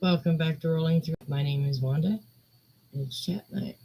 Welcome back to Rolling Through. My name is Wanda. It's chat night.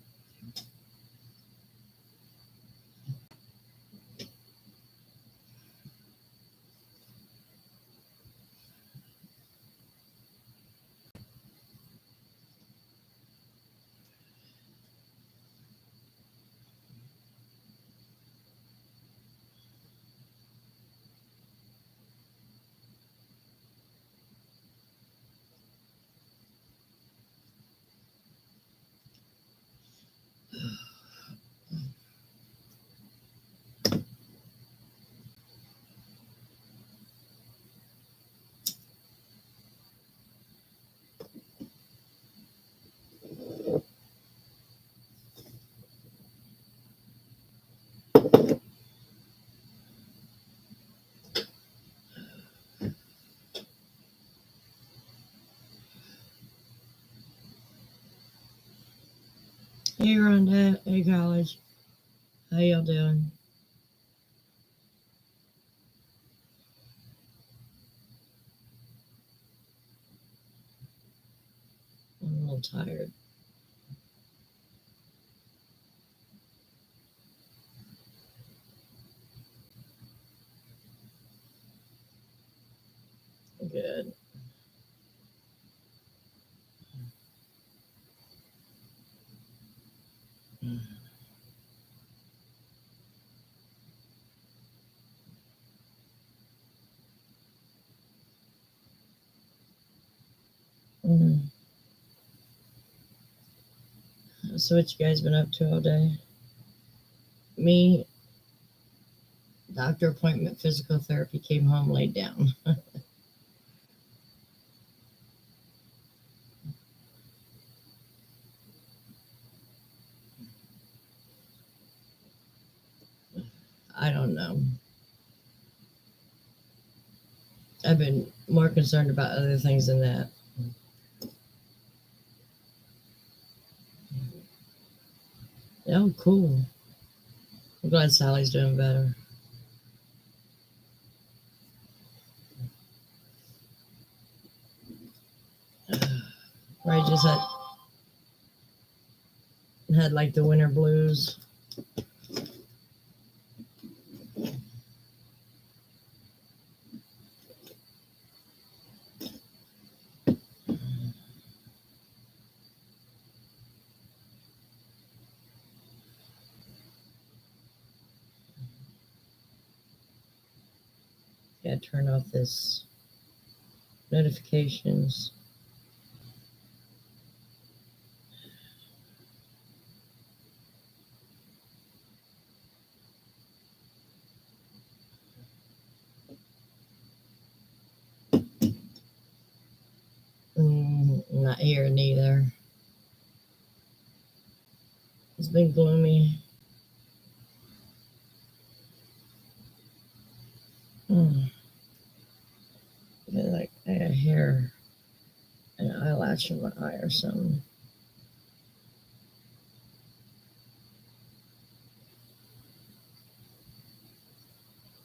Hey Rhonda, hey college. How y'all doing? I'm a little tired. Good. Mm. So what you guys been up to all day? Me, doctor appointment, physical therapy, came home, laid down. I don't know. I've been more concerned about other things than that. Oh, cool. I'm glad Sally's doing better. I just had like the winter blues. Gotta turn off this notifications. Not here neither. It's been gloomy. Mm. Like I got hair and an eyelash in my eye or something.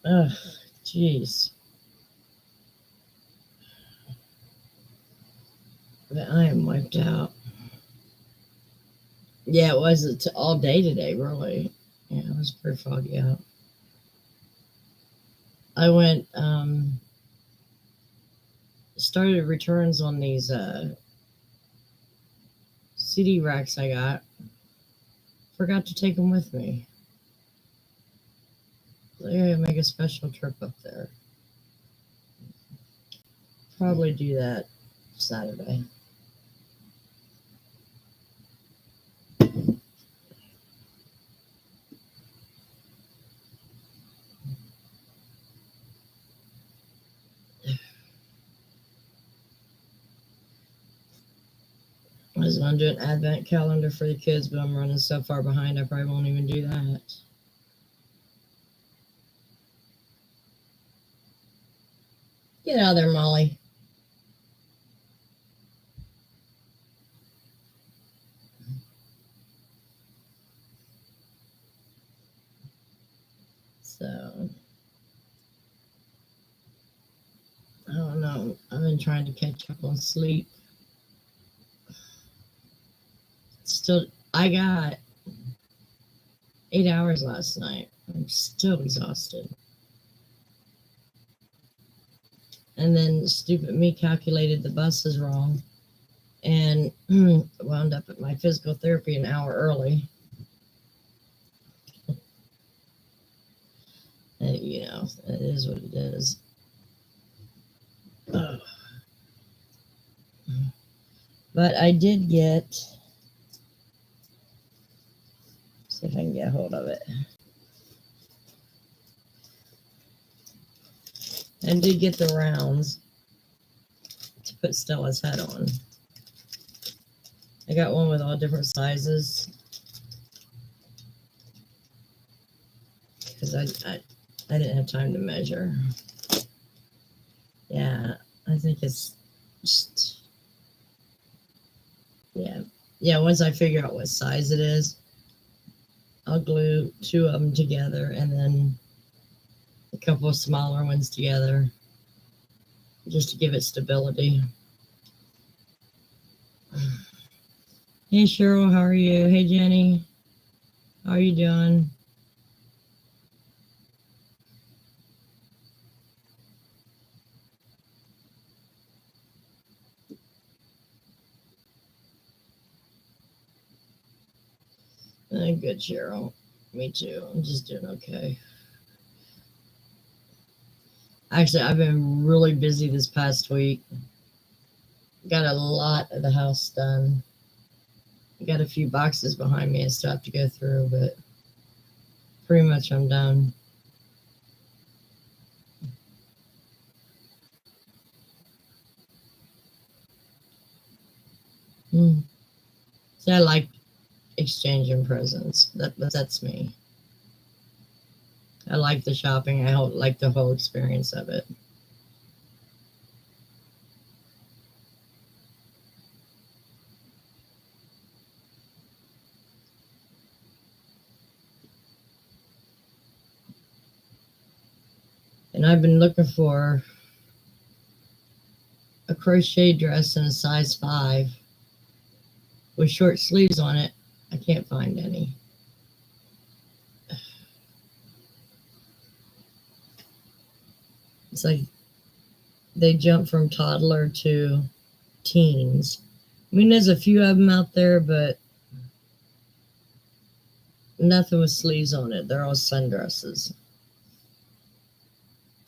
Ugh, jeez. But I am wiped out. Yeah, it was all day today, really. Yeah, it was pretty foggy out. I went, started returns on these CD racks I got. Forgot to take them with me. I gotta make a special trip up there. Probably do that Saturday. I was going to do an advent calendar for the kids, but I'm running so far behind, I probably won't even do that. Get out of there, Molly. So, I don't know. I've been trying to catch up on sleep. I got 8 hours last night. I'm still exhausted. And then stupid me calculated the buses wrong and wound up at my physical therapy an hour early. And, it is what it is. Ugh. But I did get, see if I can get a hold of it. I did get the rounds to put Stella's head on. I got one with all different sizes because I didn't have time to measure. Yeah, I think it's just, yeah. Once I figure out what size it is, I'll glue 2 of them together and then a couple of smaller ones together just to give it stability. Hey Cheryl, how are you? Hey Jenny, how are you doing? Good, Cheryl. Me too. I'm just doing okay. Actually, I've been really busy this past week. Got a lot of the house done. Got a few boxes behind me I still have to go through, but pretty much I'm done. See, I like exchanging presents. That's me. I like the shopping. I like the whole experience of it. And I've been looking for a crochet dress in a size 5 with short sleeves on it. I can't find any. It's like they jump from toddler to teens. I mean, there's a few of them out there, but nothing with sleeves on it. They're all sundresses.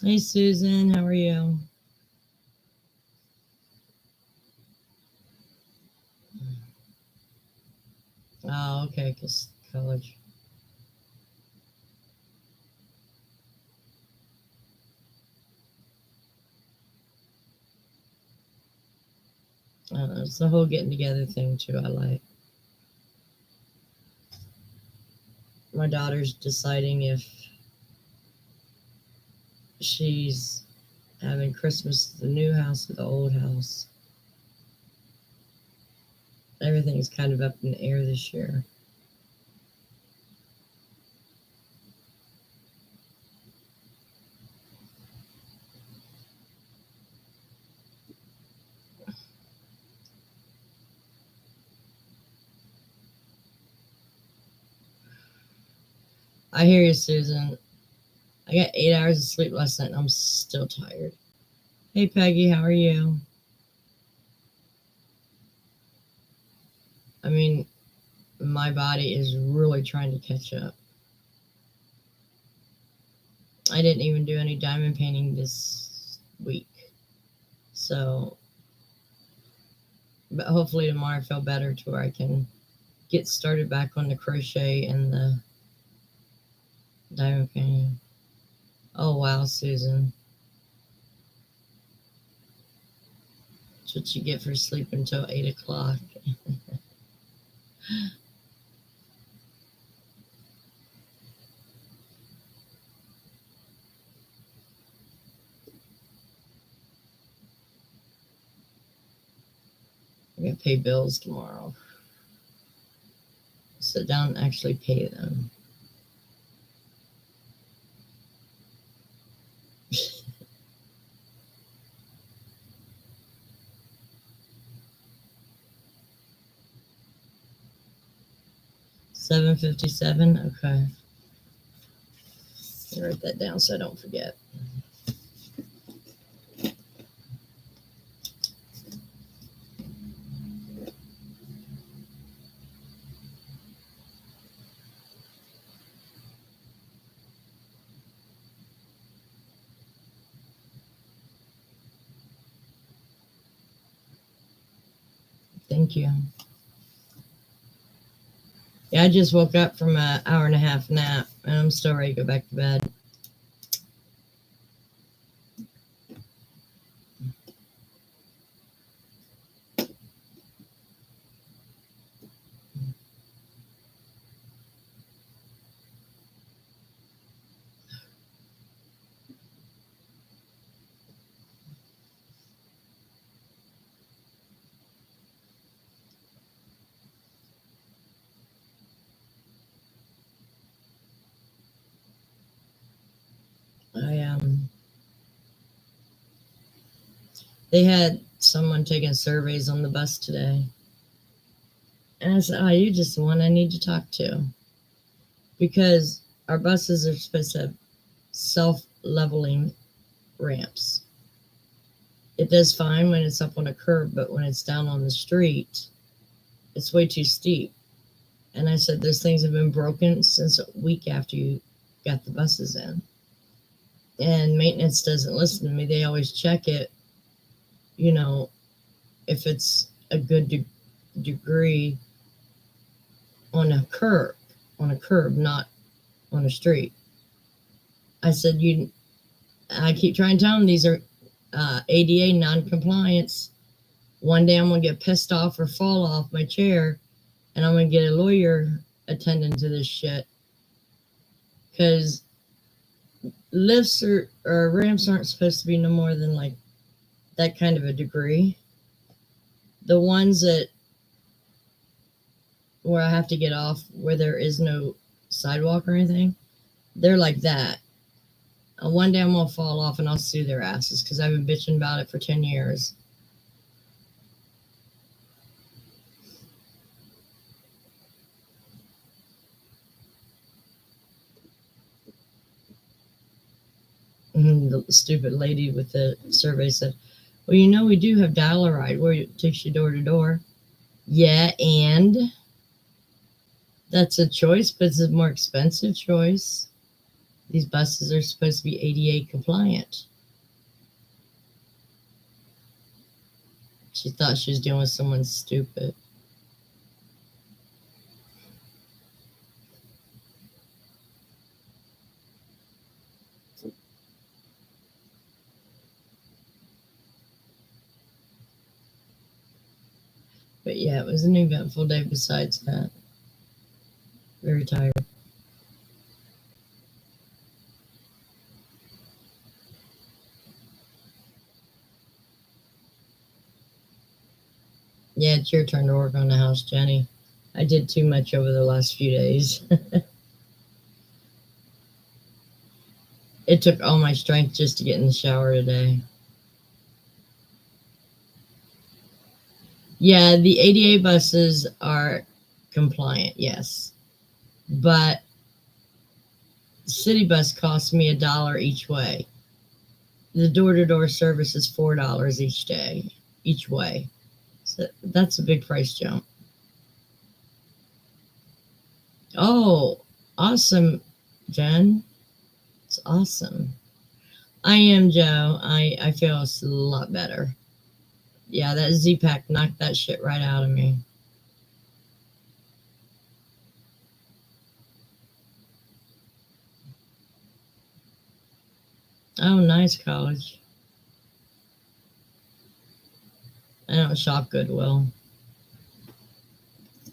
Hey, Susan, how are you? Oh, okay, because college. I don't know, it's the whole getting together thing, too, I like. My daughter's deciding if she's having Christmas at the new house or the old house. Everything's kind of up in the air this year. I hear you, Susan. I got 8 hours of sleep last night and I'm still tired. Hey, Peggy, how are you? I mean, my body is really trying to catch up. I didn't even do any diamond painting this week. So, but hopefully tomorrow I feel better to where I can get started back on the crochet and the diamond painting. Oh, wow, Susan. That's what you get for sleeping until 8 o'clock. I'm going to pay bills tomorrow. Sit down and actually pay them. 7:57. Okay. Let me write that down so I don't forget. Thank you. Yeah, I just woke up from an hour and a half nap, and I'm still ready to go back to bed. They had someone taking surveys on the bus today. And I said, oh, you're just the one I need to talk to. Because our buses are supposed to have self-leveling ramps. It does fine when it's up on a curb, but when it's down on the street, it's way too steep. And I said, those things have been broken since a week after you got the buses in. And maintenance doesn't listen to me. They always check it, if it's a good degree on a curb, not on a street. I said, I keep trying to tell them these are ADA non-compliance. One day I'm going to get pissed off or fall off my chair, and I'm going to get a lawyer attending to this shit. Because lifts or ramps aren't supposed to be no more than like that kind of a degree. The ones where I have to get off where there is no sidewalk or anything, they're like that. One day I'm going to fall off and I'll sue their asses because I've been bitching about it for 10 years. And the stupid lady with the survey said, well, we do have dial-a-ride where it takes you door to door. Yeah, and that's a choice, but it's a more expensive choice. These buses are supposed to be ADA compliant. She thought she was dealing with someone stupid. But yeah, it was an eventful day besides that. Very tired. Yeah, it's your turn to work on the house, Jenny. I did too much over the last few days. It took all my strength just to get in the shower today. Yeah, the ADA buses are compliant, yes. But city bus costs me $1 each way. The door-to-door service is $4 each way. So that's a big price jump. Oh, awesome, Jen. It's awesome. I am, Joe. I feel a lot better. Yeah, that Z-Pack knocked that shit right out of me. Oh, nice, college. I don't shop Goodwill.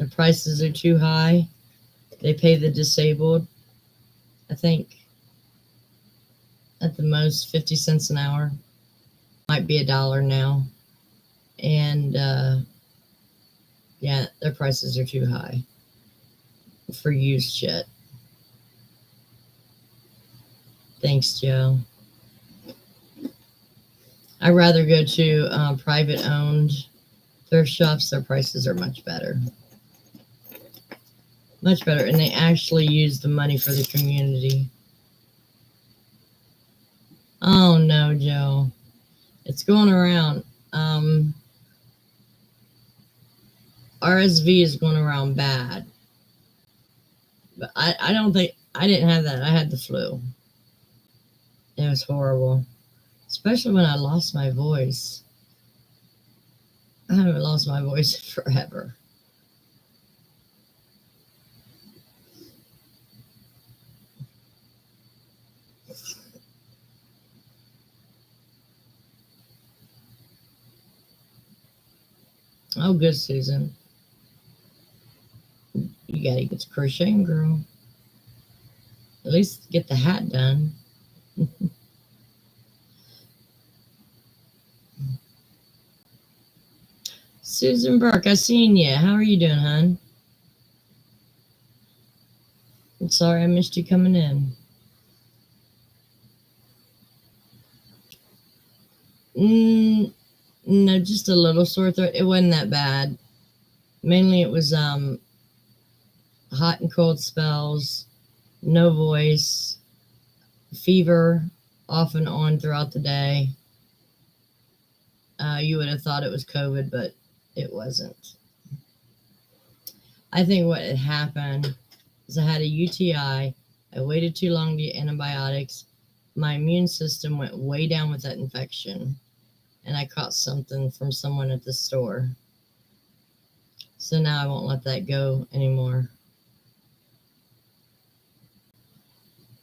The prices are too high. They pay the disabled, I think, at the most 50 cents an hour. Might be $1 now. And yeah, their prices are too high for used shit. Thanks, Joe. I'd rather go to private owned thrift shops. Their prices are much better. Much better. And they actually use the money for the community. Oh no, Joe. It's going around. RSV is going around bad. But I don't think, I didn't have that. I had the flu. It was horrible. Especially when I lost my voice. I haven't lost my voice forever. Oh, good, Susan. You gotta get to crocheting, girl. At least get the hat done. Susan Burke, I seen you. How are you doing, hon? I'm sorry I missed you coming in. No, just a little sore throat. It wasn't that bad. Mainly it was hot and cold spells, no voice, fever off and on throughout the day. You would have thought it was COVID, but it wasn't. I think what had happened is I had a UTI. I waited too long to get antibiotics. My immune system went way down with that infection, and I caught something from someone at the store. So now I won't let that go anymore.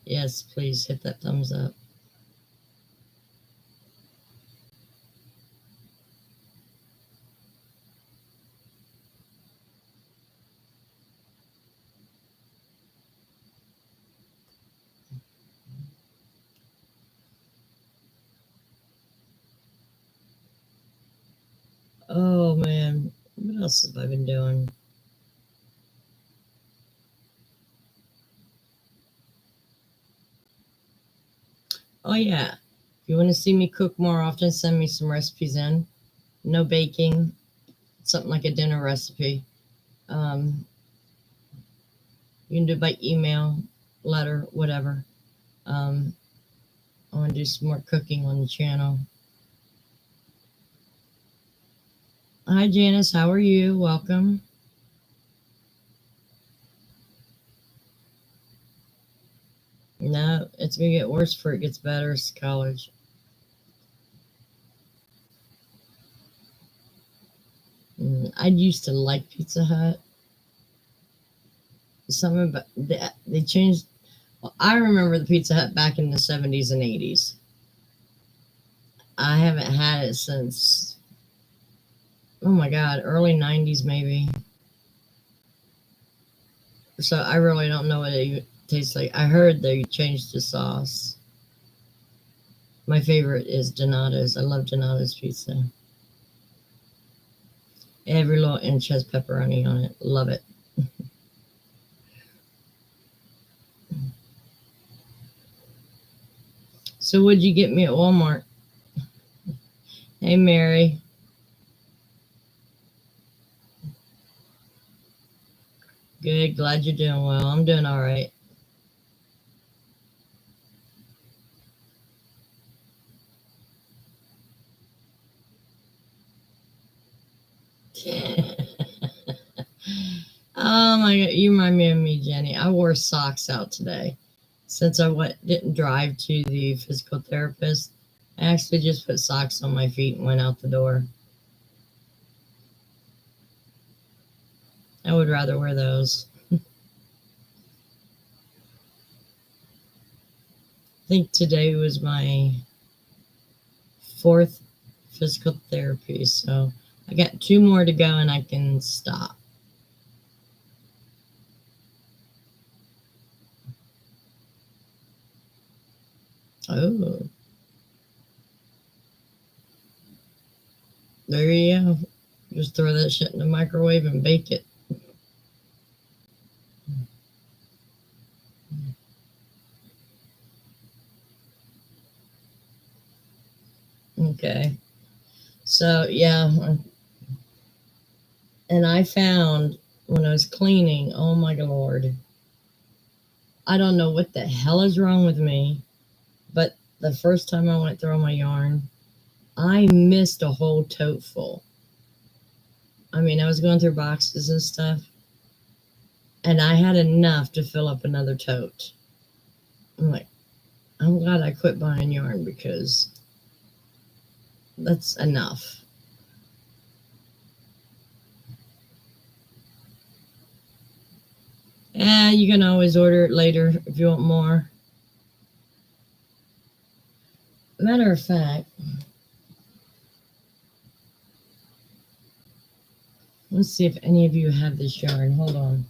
Yes, please hit that thumbs up. Oh man, what else have I been doing? Oh yeah, if you want to see me cook more often, send me some recipes in. No baking, something like a dinner recipe. Um, you can do it by email, letter, whatever. I want to do some more cooking on the channel. Hi Janice, how are you? Welcome. No, it's gonna get worse before it gets better. It's college. I used to like Pizza Hut. Something about they changed. Well, I remember the Pizza Hut back in the 70s and 80s. I haven't had it since, oh my God, early 90s maybe. So I really don't know what it tastes like. I heard they changed the sauce. My favorite is Donato's. I love Donato's pizza. Every little inch has pepperoni on it. Love it. So what'd you get me at Walmart? Hey Mary. Good, glad you're doing well. I'm doing all right. Oh my God, you remind me of me, Jenny. I wore socks out today. Since I didn't drive to the physical therapist, I actually just put socks on my feet and went out the door. I would rather wear those. I think today was my fourth physical therapy, so I got 2 more to go and I can stop. Oh, there you go. Just throw that shit in the microwave and bake it. Okay. So, yeah. And I found when I was cleaning. Oh my Lord. I don't know what the hell is wrong with me, but the first time I went through my yarn, I missed a whole tote full. I mean, I was going through boxes and stuff, and I had enough to fill up another tote. I'm like, I'm glad I quit buying yarn because that's enough. You can always order it later if you want more. Matter of fact, let's see if any of you have this yarn. Hold on.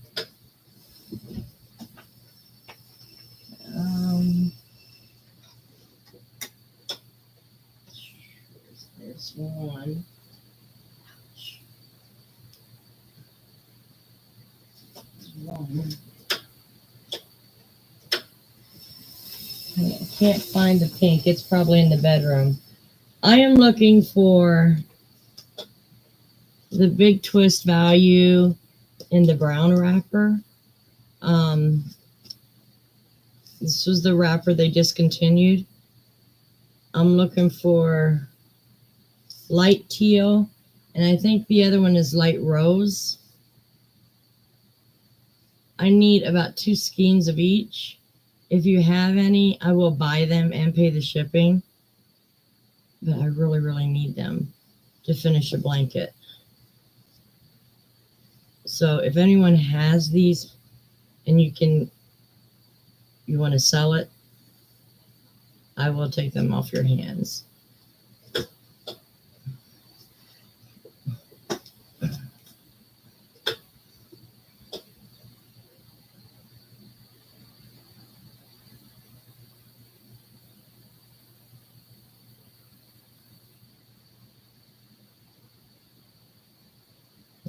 There's one. I can't find the pink. It's probably in the bedroom. I am looking for the Big Twist Value in the brown wrapper. This was the wrapper they discontinued. I'm looking for light teal, and I think the other one is light rose. I need about 2 skeins of each. If you have any, I will buy them and pay the shipping. But I really, really need them to finish a blanket. So if anyone has these and you want to sell it, I will take them off your hands.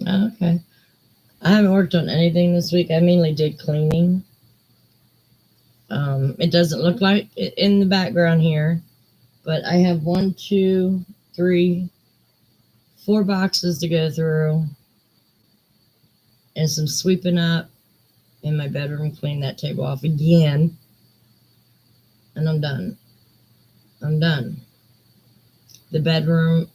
Okay. I haven't worked on anything this week. I mainly did cleaning. It doesn't look like it in the background here, but I have 1, 2, 3, 4 boxes to go through and some sweeping up in my bedroom, clean that table off again, and I'm done. I'm done. The bedroom,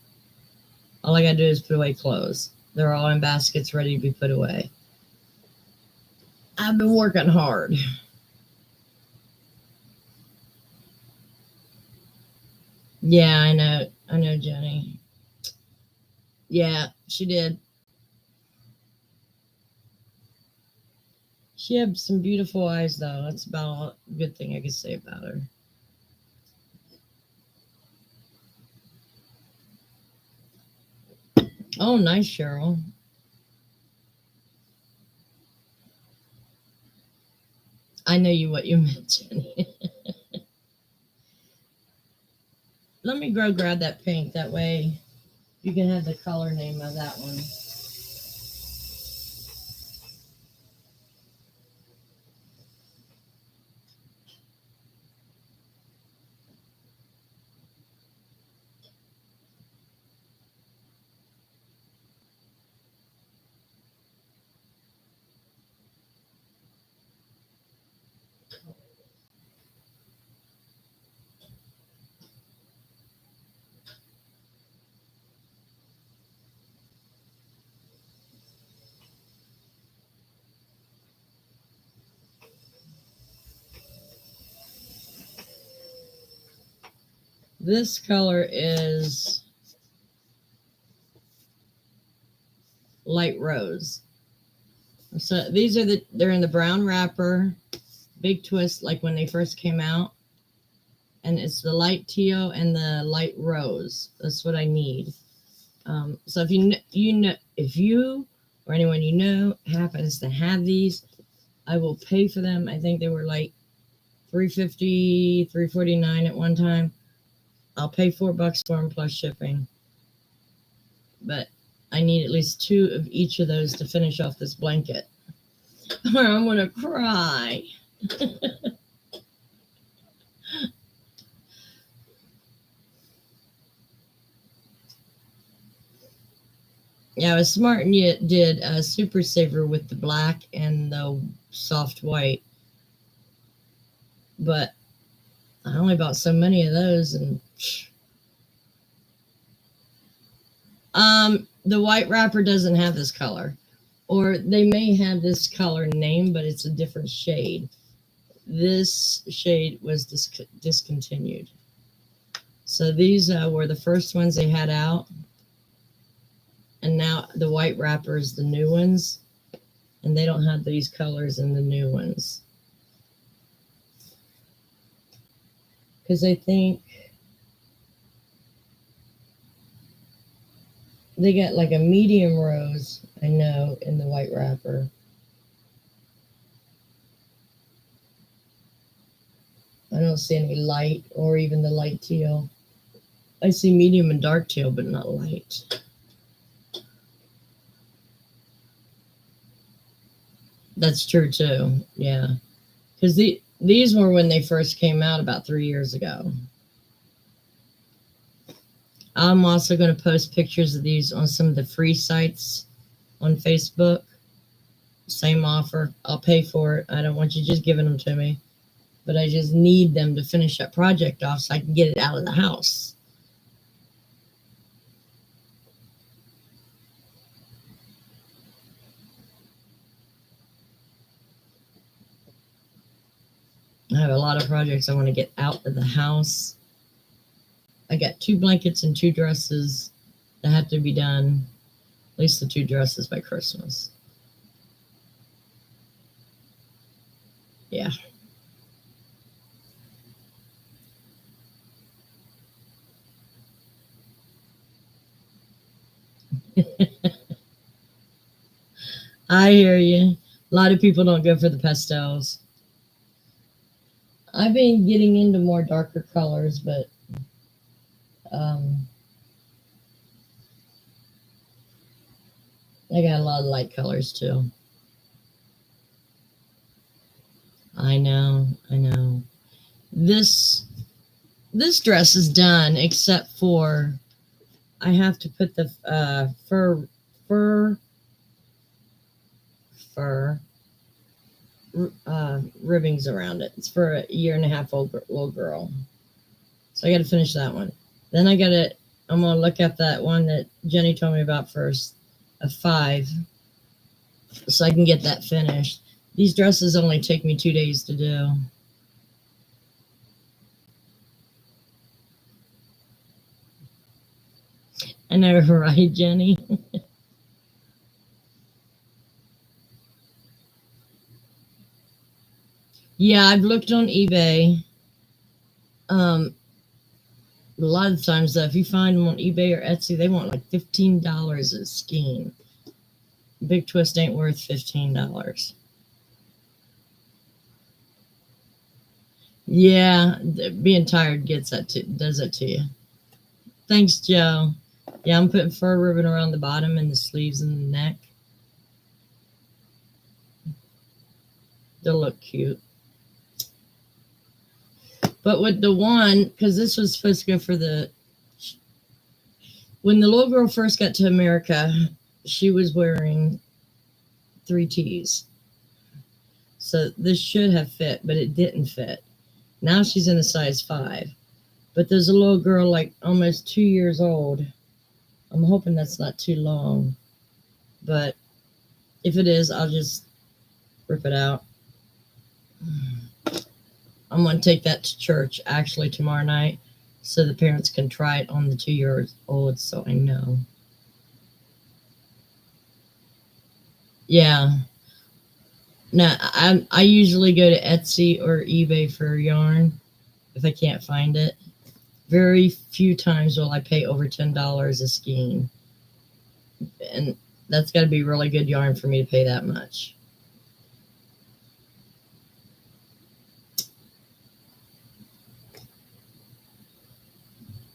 all I gotta do is put away clothes. They're all in baskets ready to be put away. I've been working hard. Yeah, I know, Jenny. Yeah, she did. She had some beautiful eyes, though. That's about all good thing I could say about her. Oh, nice, Cheryl. I know what you meant, Jenny. Let me go grab that pink. That way you can have the color name of that one. This color is light rose. So these are they're in the brown wrapper, Big Twist, like when they first came out. And it's the light teal and the light rose. That's what I need. So if if you or anyone you know happens to have these, I will pay for them. I think they were like $3.50, $3.49 at one time. I'll pay $4 for them plus shipping. But I need at least 2 of each of those to finish off this blanket, or I'm gonna cry. Yeah, I was smart and yet did a super saver with the black and the soft white, but I only bought so many of those, and the white wrapper doesn't have this color, or they may have this color name, but it's a different shade. This shade was discontinued. So these were the first ones they had out, and now the white wrapper is the new ones, and they don't have these colors in the new ones. Because I think they got like a medium rose, I know, in the white wrapper. I don't see any light or even the light teal. I see medium and dark teal, but not light. That's true too. Yeah, because these were when they first came out about 3 years ago. I'm also going to post pictures of these on some of the free sites on Facebook. Same offer. I'll pay for it. I don't want you just giving them to me, but I just need them to finish that project off so I can get it out of the house. I have a lot of projects I want to get out of the house. I got 2 blankets and 2 dresses that have to be done, at least the 2 dresses by Christmas. Yeah. I hear you. A lot of people don't go for the pastels. I've been getting into more darker colors, but um, I got a lot of light colors too. I know, I know. This this dress is done, except for I have to put the fur fur ribbings around it. It's for a 1.5-year-old little girl, so I got to finish that one. Then I'm gonna look at that one that Jenny told me about first, a 5, so I can get that finished. These dresses only take me 2 days to do. I know, right, Jenny? Yeah, I've looked on eBay. Um, a lot of times, though, if you find them on eBay or Etsy, they want like $15 a skein. Big Twist ain't worth $15. Yeah, being tired does that to you. Thanks, Joe. Yeah, I'm putting fur ribbon around the bottom and the sleeves and the neck. They'll look cute. But with the one, because this was supposed to go for when the little girl first got to America, she was wearing 3 T's. So this should have fit, but it didn't fit. Now she's in a size 5. But there's a little girl like almost 2 years old. I'm hoping that's not too long. But if it is, I'll just rip it out. I'm going to take that to church actually tomorrow night so the parents can try it on the 2-year-old so I know. Yeah. Now, I usually go to Etsy or eBay for yarn if I can't find it. Very few times will I pay over $10 a skein. And that's got to be really good yarn for me to pay that much.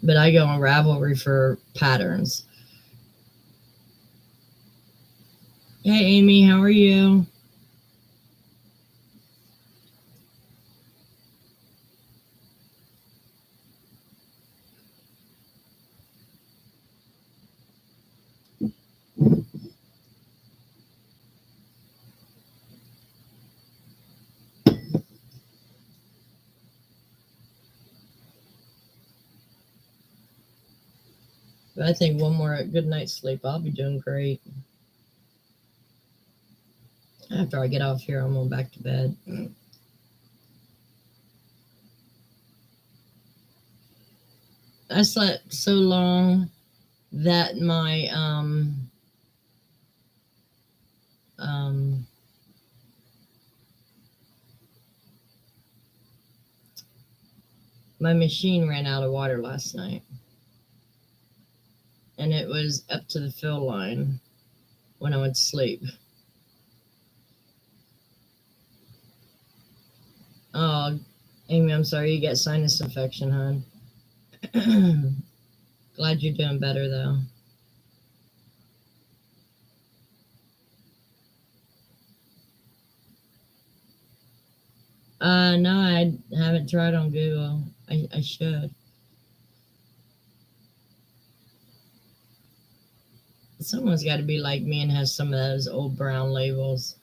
But I go on Ravelry for patterns. Hey, Amy, how are you? But I think one more good night's sleep, I'll be doing great. After I get off here, I'm going back to bed. I slept so long that um my machine ran out of water last night, and it was up to the fill line when I went to sleep. Oh, Amy, I'm sorry you got sinus infection, hon. Glad you're doing better though. No, I haven't tried on Google. I should. Someone's got to be like me and has some of those old brown labels.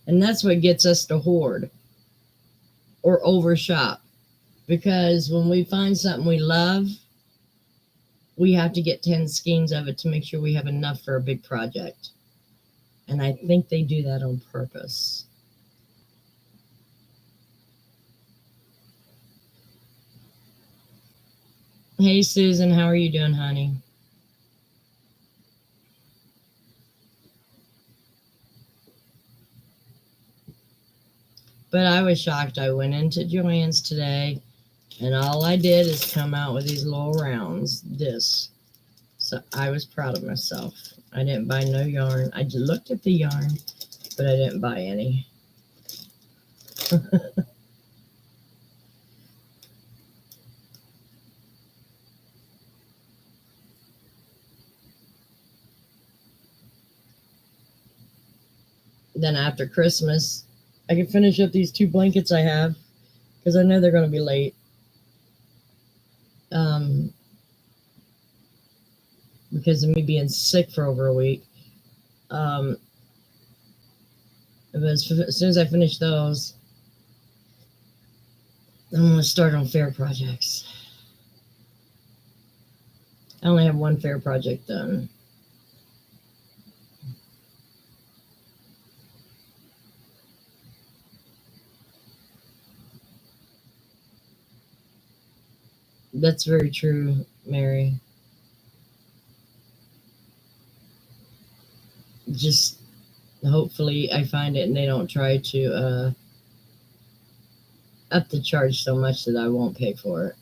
And that's what gets us to hoard or overshop. Because when we find something we love, we have to get 10 skeins of it to make sure we have enough for a big project. And I think they do that on purpose. Hey, Susan, how are you doing, honey? But I was shocked. I went into Joann's today, and all I did is come out with these little rounds, this. So I was proud of myself. I didn't buy no yarn. I just looked at the yarn, but I didn't buy any. Then after Christmas, I can finish up these 2 blankets I have because I know they're going to be late. Because of me being sick for over a week. But as soon as I finish those, I'm going to start on fair projects. I only have one fair project done. That's very true, Mary. Just hopefully I find it and they don't try to up the charge so much that I won't pay for it.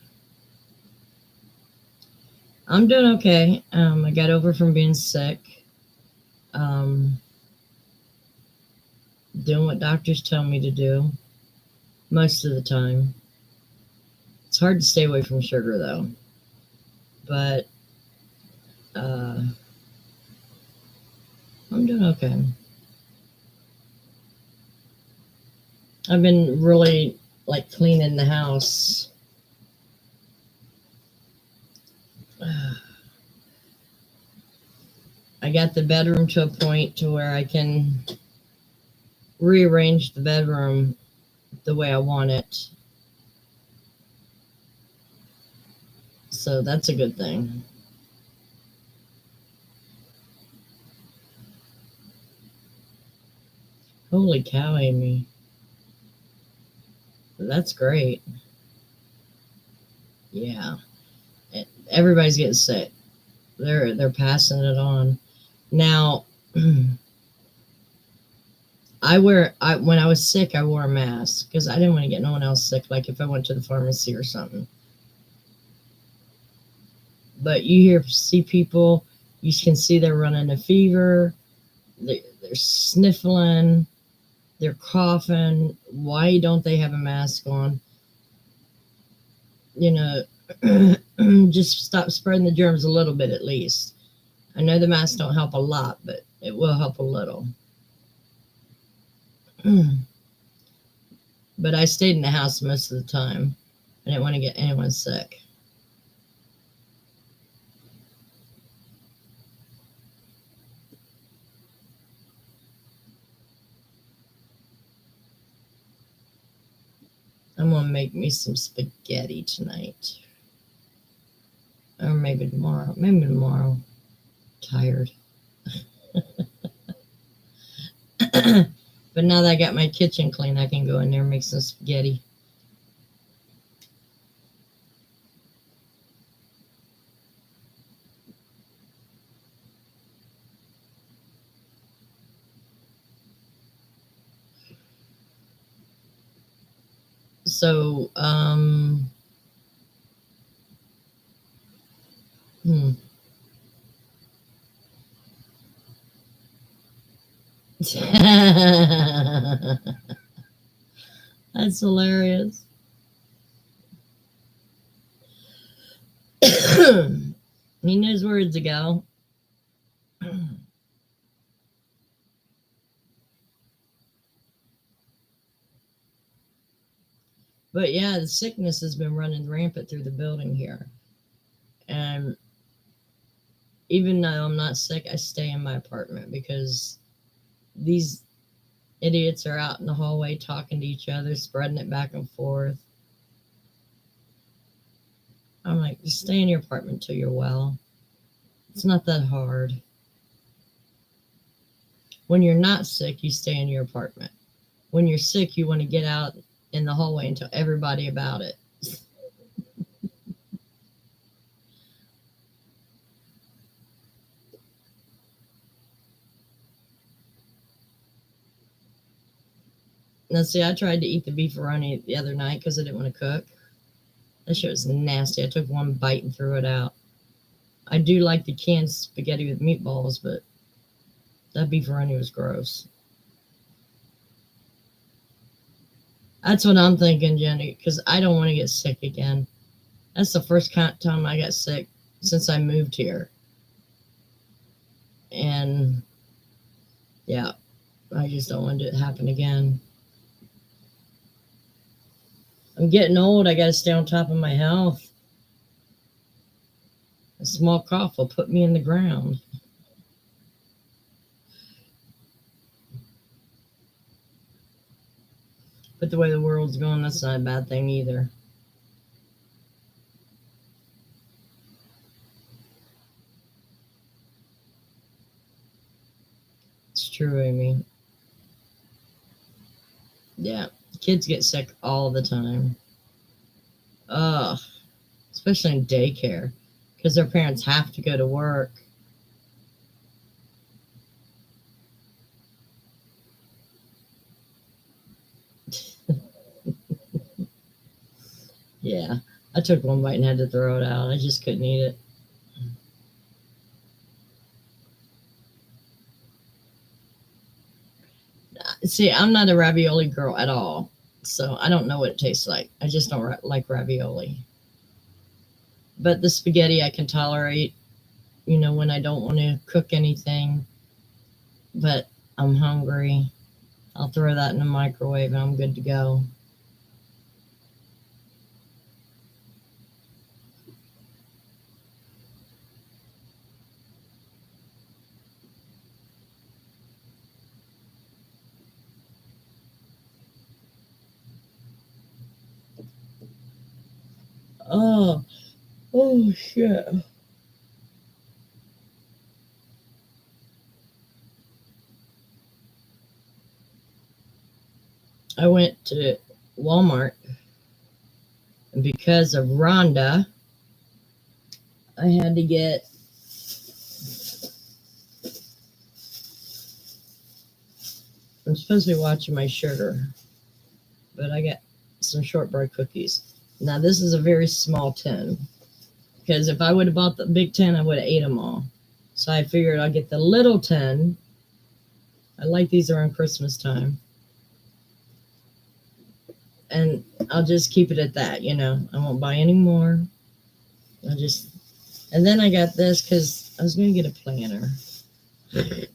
I'm doing okay. I got over from being sick. Doing what doctors tell me to do most of the time. It's hard to stay away from sugar though. But I'm doing okay. I've been really like cleaning the house. I got the bedroom to a point to where I can rearrange the bedroom the way I want it. So that's a good thing. Holy cow, Amy. That's great. Yeah. Everybody's getting sick. They're passing it on. Now when I was sick, I wore a mask because I didn't want to get no one else sick, like if I went to the pharmacy or something. But see people, you can see they're running a fever, they're sniffling, they're coughing. Why don't they have a mask on? You know, just stop spreading the germs a little bit at least. I know the masks don't help a lot, but it will help a little. But I stayed in the house most of the time. I didn't want to get anyone sick. I'm going to make me some spaghetti tonight. Or maybe tomorrow. Maybe tomorrow. Tired. But now that I got my kitchen clean, I can go in there and make some spaghetti. So, That's hilarious. He knows where to go. But yeah, the sickness has been running rampant through the building here. And even though I'm not sick, I stay in my apartment because these idiots are out in the hallway talking to each other, spreading it back and forth. I'm like, just stay in your apartment till you're well. It's not that hard. When you're not sick, you stay in your apartment. When you're sick, you want to get out in the hallway and tell everybody about it. Now, see, I tried to eat the beefaroni the other night because I didn't want to cook. That shit was nasty. I took one bite and threw it out. I do like the canned spaghetti with meatballs, but that beefaroni was gross. That's what I'm thinking, Jenny, because I don't want to get sick again. That's the first time I got sick since I moved here. And yeah, I just don't want it to happen again. I'm getting old. I got to stay on top of my health. A small cough will put me in the ground. But the way the world's going, that's not a bad thing either. It's true, Amy. Yeah, kids get sick all the time. Ugh, especially in daycare, because their parents have to go to work. Yeah, I took one bite and had to throw it out. I just couldn't eat it. See, I'm not a ravioli girl at all, so I don't know what it tastes like. I just don't like ravioli. But the spaghetti I can tolerate, when I don't want to cook anything, but I'm hungry. I'll throw that in the microwave and I'm good to go. Oh shit. I went to Walmart, and because of Rhonda, I had to get I'm supposed to be watching my sugar, but I got some shortbread cookies. Now this is a very small tin, because if I would have bought the big tin, I would have ate them all. So I figured I'll get the little tin. I like these around Christmas time. And I'll just keep it at that, I won't buy any more. And then I got this because I was going to get a planner. I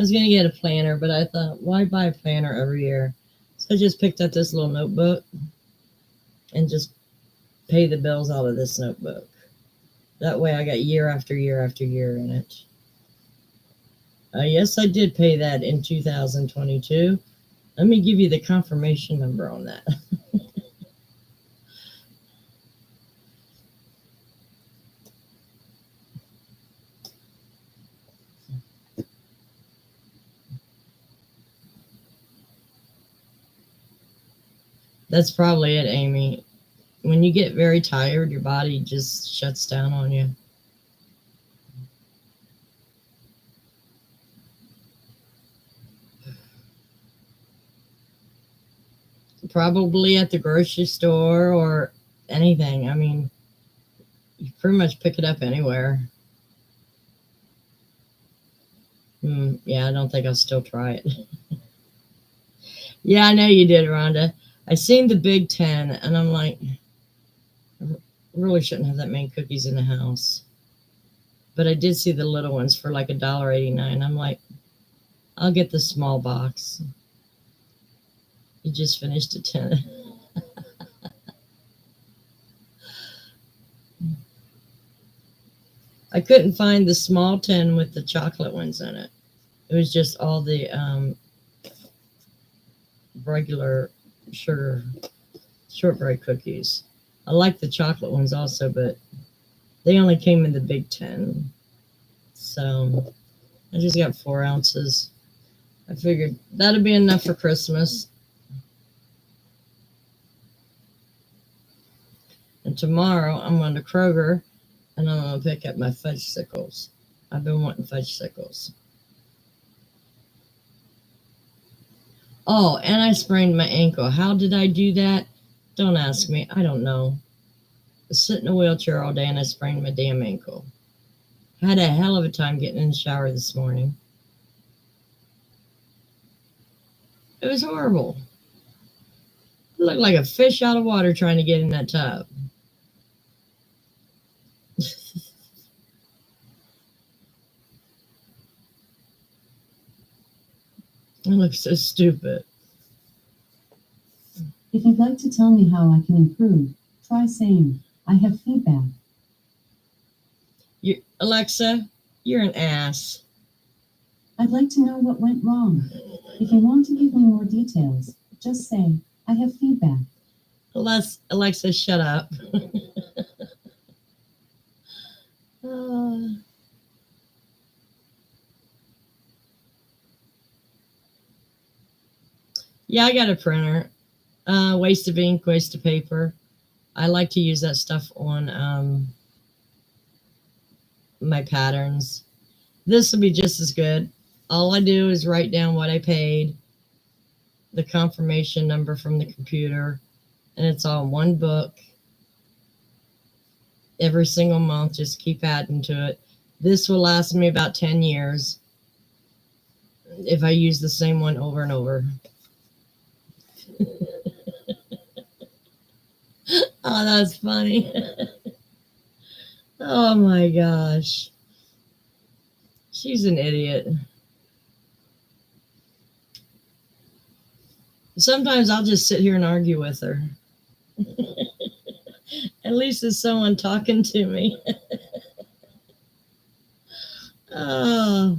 was going to get a planner, but I thought, why buy a planner every year? So I just picked up this little notebook and just pay the bills out of this notebook. That way I got year after year after year in it. Yes, I did pay that in 2022. Let me give you the confirmation number on that. That's probably it, Amy. When you get very tired, your body just shuts down on you. Probably at the grocery store or anything. I mean, you pretty much pick it up anywhere. Yeah, I don't think I'll still try it. Yeah, I know you did, Rhonda. I seen the Big 10, and I'm like, I really shouldn't have that many cookies in the house. But I did see the little ones for like $1.89. I'm like, I'll get the small box. You just finished a 10. I couldn't find the small tin with the chocolate ones in it. It was just all the regular sugar shortbread cookies. I like the chocolate ones also, but they only came in the Big 10. So I just got 4 ounces. I figured that'd be enough for Christmas. And tomorrow I'm going to Kroger and I'm going to pick up my fudge sickles. I've been wanting fudge sickles. Oh, and I sprained my ankle. How did I do that? Don't ask me. I don't know. I sit in a wheelchair all day and I sprained my damn ankle. Had a hell of a time getting in the shower this morning. It was horrible. I looked like a fish out of water trying to get in that tub. I look so stupid. If you'd like to tell me how I can improve, try saying, I have feedback. Alexa, you're an ass. I'd like to know what went wrong. If you want to give me more details, just say, I have feedback. Alexa, shut up. Yeah, I got a printer. Waste of ink, waste of paper. I like to use that stuff on my patterns. This will be just as good. All I do is write down what I paid, the confirmation number from the computer, and it's all in one book. Every single month, just keep adding to it. This will last me about 10 years if I use the same one over and over. Oh, that's funny. Oh my gosh. She's an idiot. Sometimes I'll just sit here and argue with her. At least there's someone talking to me. Oh.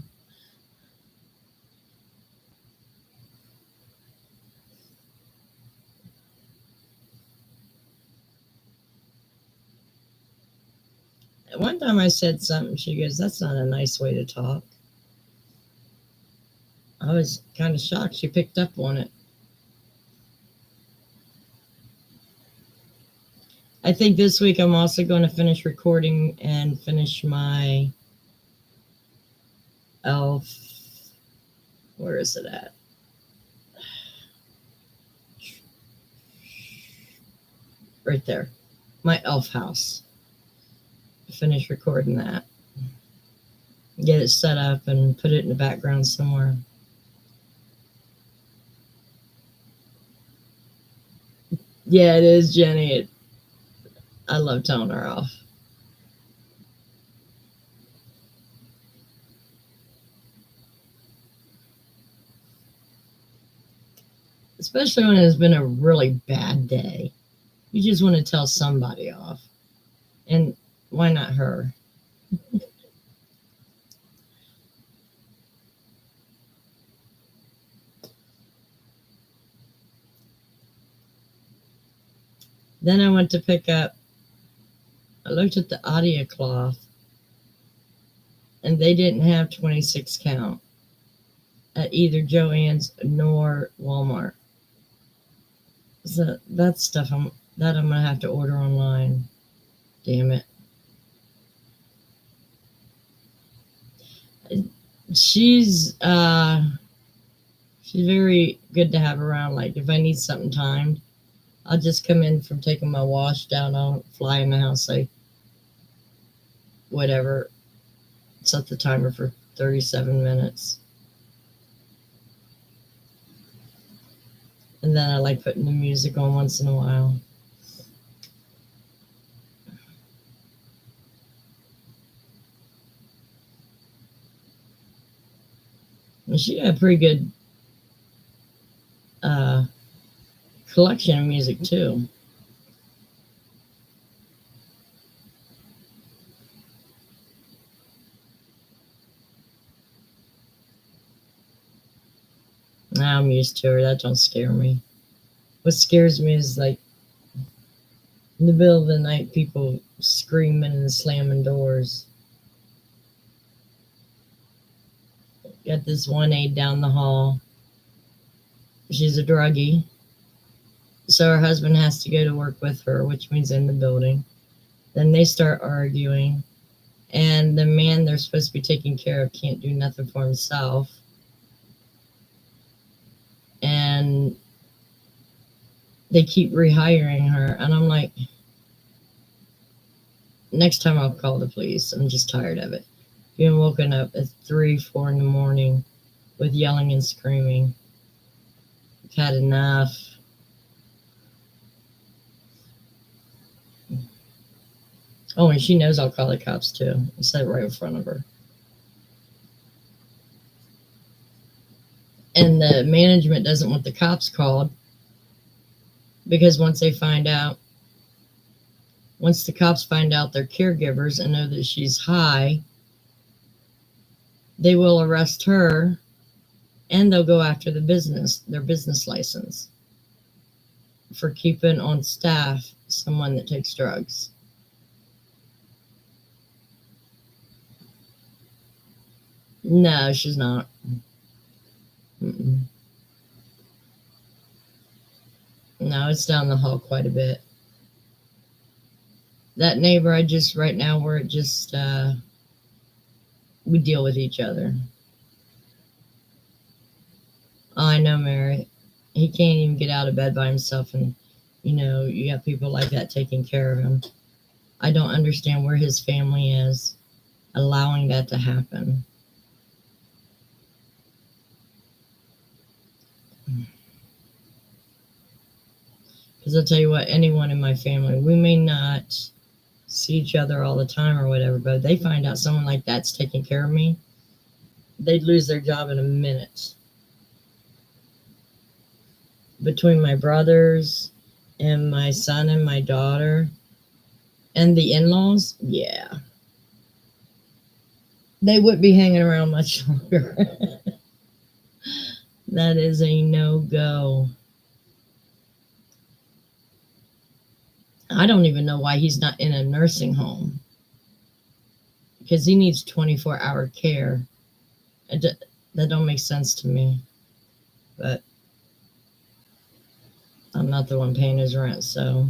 One time I said something, she goes, that's not a nice way to talk. I was kind of shocked she picked up on it. I think this week I'm also going to finish recording and finish my elf. Where is it at? Right there. My elf house. Finish recording that. Get it set up and put it in the background somewhere. Yeah, it is, Jenny. I love telling her off. Especially when it's been a really bad day. You just want to tell somebody off. And why not her? Then I went to pick up, I looked at the audio cloth, and they didn't have 26 count at either Joann's nor Walmart. So that stuff I'm gonna have to order online. Damn it. She's very good to have around. Like if I need something timed, I'll just come in from taking my wash down. I'll fly in the house, like whatever. Set the timer for 37 minutes. And then I like putting the music on once in a while. And she had a pretty good collection of music too. Now I'm used to her. That don't scare me. What scares me is like in the middle of the night, people screaming and slamming doors. Got this one aide down the hall. She's a druggie. So her husband has to go to work with her, which means in the building. Then they start arguing. And the man they're supposed to be taking care of can't do nothing for himself. And they keep rehiring her. And I'm like, next time I'll call the police. I'm just tired of it. Being woken up at 3, 4 in the morning with yelling and screaming. I've had enough. Oh, and she knows I'll call the cops too. I said it right in front of her. And the management doesn't want the cops called because once the cops find out they're caregivers and know that she's high, they will arrest her and they'll go after their business license for keeping on staff someone that takes drugs. No, she's not. Mm-mm. No, it's down the hall quite a bit. That neighbor, right now, we're just, we deal with each other. Oh, I know, Mary. He can't even get out of bed by himself, and, you have people like that taking care of him. I don't understand where his family is allowing that to happen. Because I'll tell you what, anyone in my family, we may not see each other all the time or whatever, but if they find out someone like that's taking care of me, they'd lose their job in a minute. Between my brothers and my son and my daughter and the in-laws, yeah. They wouldn't be hanging around much longer. That is a no-go. I don't even know why he's not in a nursing home. Because he needs 24-hour care. That don't make sense to me. But I'm not the one paying his rent, so.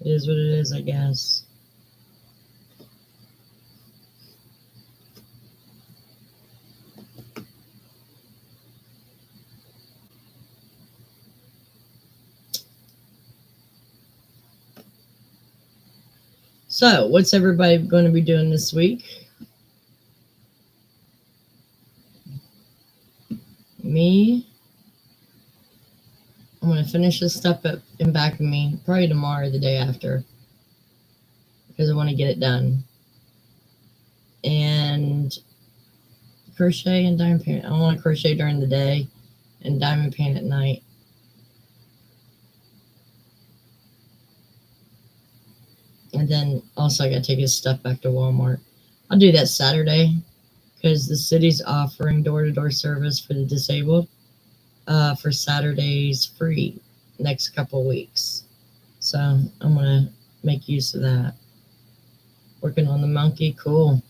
It is what it is, I guess. So, what's everybody going to be doing this week? Me, I'm going to finish this stuff up in back of me, probably tomorrow or the day after, because I want to get it done. And crochet and diamond paint. I want to crochet during the day and diamond paint at night. And then also I got to take his stuff back to Walmart. I'll do that Saturday because the city's offering door-to-door service for the disabled for Saturdays free next couple weeks. So I'm going to make use of that. Working on the monkey. Cool.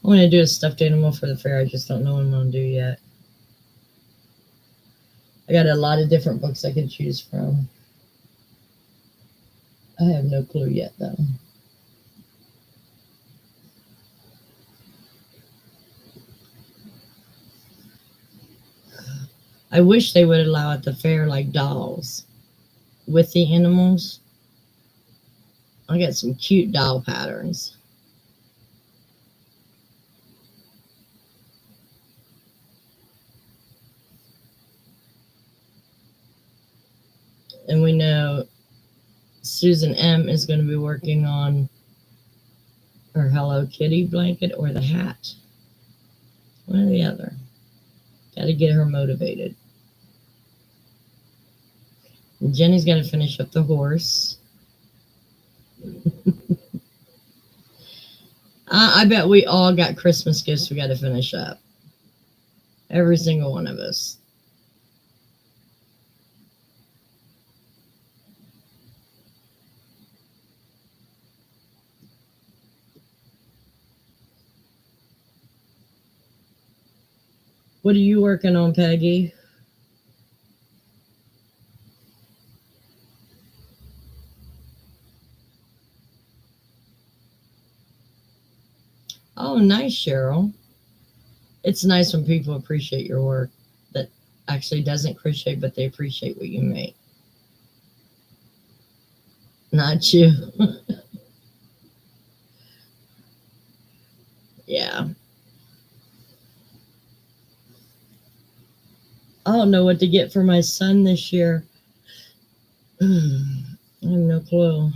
I want to do a stuffed animal for the fair. I just don't know what I'm going to do yet. I got a lot of different books I could choose from. I have no clue yet, though. I wish they would allow at the fair like dolls with the animals. I got some cute doll patterns. And we know Susan M. is going to be working on her Hello Kitty blanket or the hat. One or the other. Got to get her motivated. And Jenny's got to finish up the horse. I bet we all got Christmas gifts we got to finish up. Every single one of us. What are you working on, Peggy? Oh, nice, Cheryl. It's nice when people appreciate your work that actually doesn't crochet, but they appreciate what you make. Not you. Yeah. I don't know what to get for my son this year. I have no clue.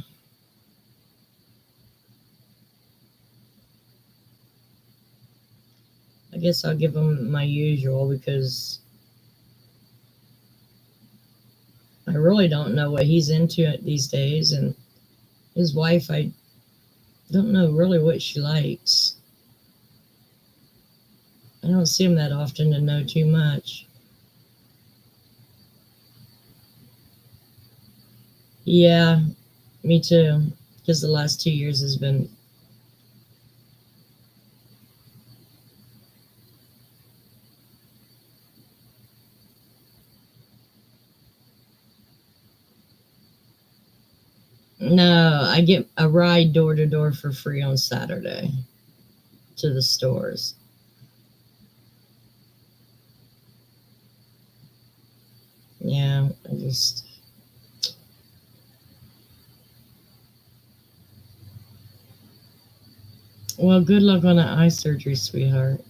I guess I'll give him my usual because I really don't know what he's into these days. And his wife, I don't know really what she likes. I don't see him that often to know too much. Yeah, me too. Because the last 2 years has been. No, I get a ride door to door for free on Saturday to the stores. Yeah, I just. Well, good luck on the eye surgery, sweetheart.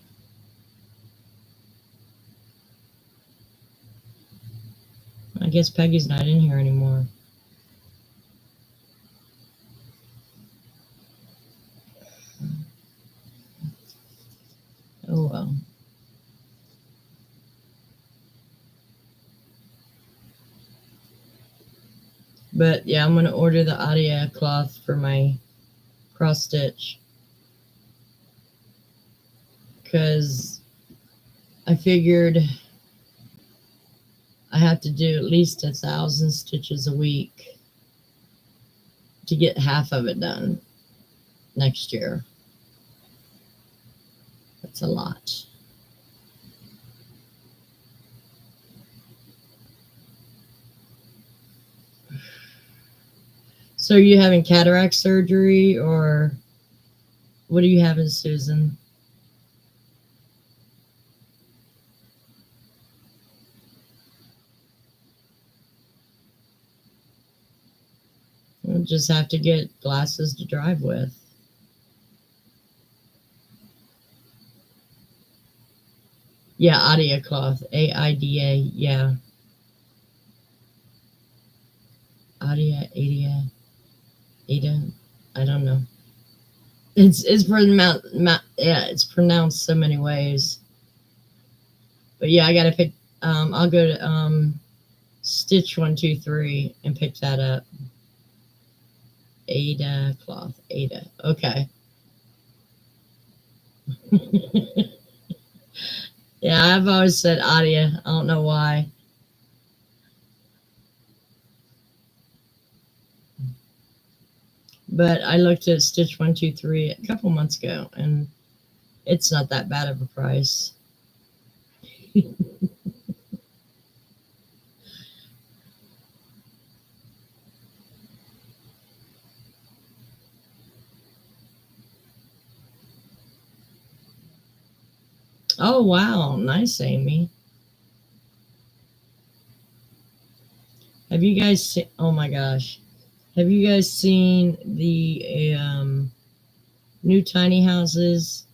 I guess Peggy's not in here anymore. Oh well. But yeah, I'm going to order the Adia cloth for my cross stitch. Because I figured I have to do at least 1,000 stitches a week to get half of it done next year. That's a lot. So are you having cataract surgery or what are you having, Susan? We'll just have to get glasses to drive with. Yeah, Adia cloth. AIDA, yeah. Adia, Ada, I don't know. It's pronounced, yeah, it's pronounced so many ways. But yeah, I gotta pick. I'll go to Stitch 123 and pick that up. Ada cloth. Ada. Okay. Yeah, I've always said Adia. I don't know why. But I looked at Stitch 123 a couple months ago, and it's not that bad of a price. Oh wow, nice, Amy. Have you guys seen? Oh my gosh, have you guys seen the new tiny houses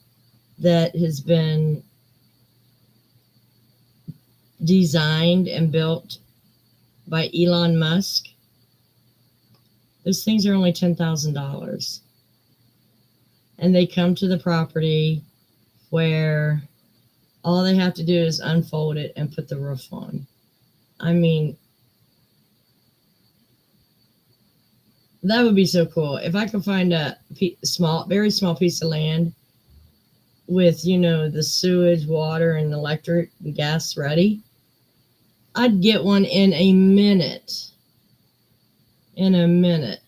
that has been designed and built by Elon Musk? Those things are only $10,000, and they come to the property where all they have to do is unfold it and put the roof on. I mean, that would be so cool. If I could find a very small piece of land with, the sewage, water, and electric and gas ready, I'd get one in a minute. In a minute.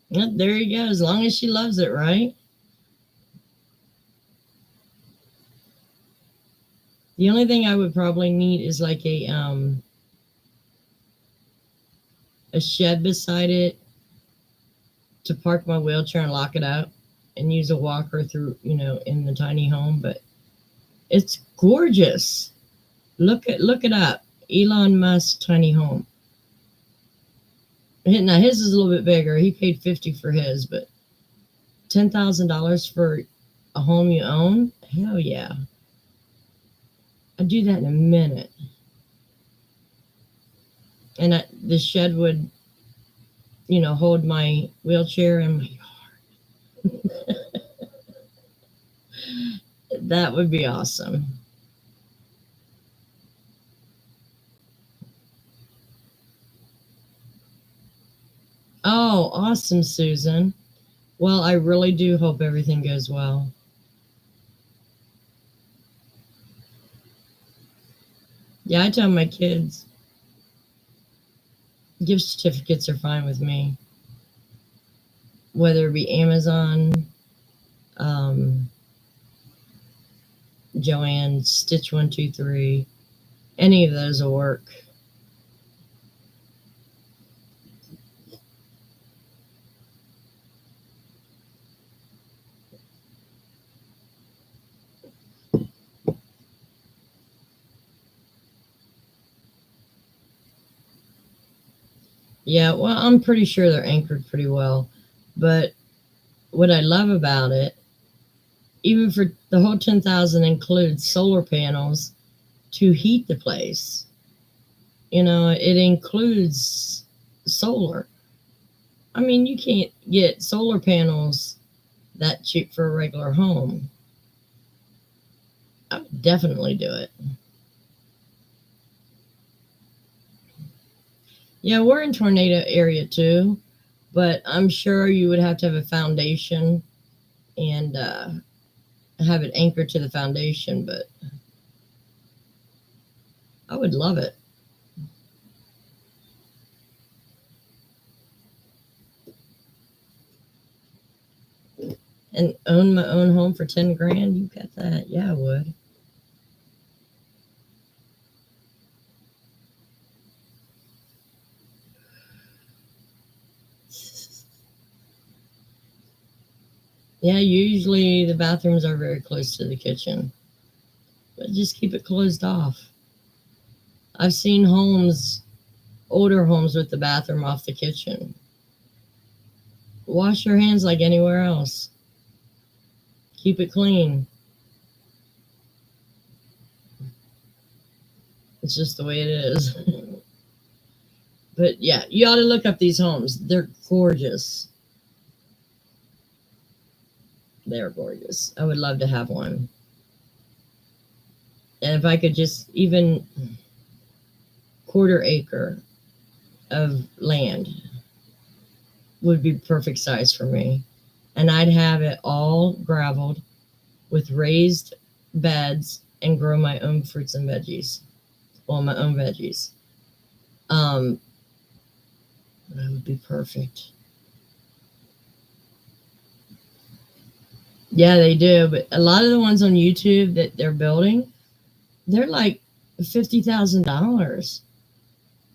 Yep, there you go. As long as she loves it, right? The only thing I would probably need is like a shed beside it to park my wheelchair and lock it up and use a walker through, in the tiny home. But it's gorgeous. Look it up. Elon Musk tiny home. Now his is a little bit bigger. He paid $50,000 for his, but $10,000 for a home you own? Hell yeah. I'd do that in a minute. And the shed would, hold my wheelchair in my yard. That would be awesome. Oh, awesome, Susan. Well, I really do hope everything goes well. Yeah, I tell my kids gift certificates are fine with me. Whether it be Amazon, Joanne, Stitch 123, any of those will work. Yeah, well, I'm pretty sure they're anchored pretty well. But what I love about it, even for the whole 10,000 includes solar panels to heat the place. It includes solar. I mean, you can't get solar panels that cheap for a regular home. I would definitely do it. Yeah, we're in tornado area too, but I'm sure you would have to have a foundation and have it anchored to the foundation, but I would love it. And own my own home for 10 grand, you got that? Yeah, I would. Yeah, usually the bathrooms are very close to the kitchen, but just keep it closed off. I've seen older homes with the bathroom off the kitchen. Wash your hands like anywhere else. Keep it clean. It's just the way it is. But yeah, you ought to look up these homes. They're gorgeous. They're gorgeous. I would love to have one. And if I could just even quarter acre of land would be perfect size for me. And I'd have it all graveled with raised beds and grow my own fruits and veggies. Well, my own veggies. That would be perfect. Yeah, they do. But a lot of the ones on YouTube that they're building, they're like $50,000,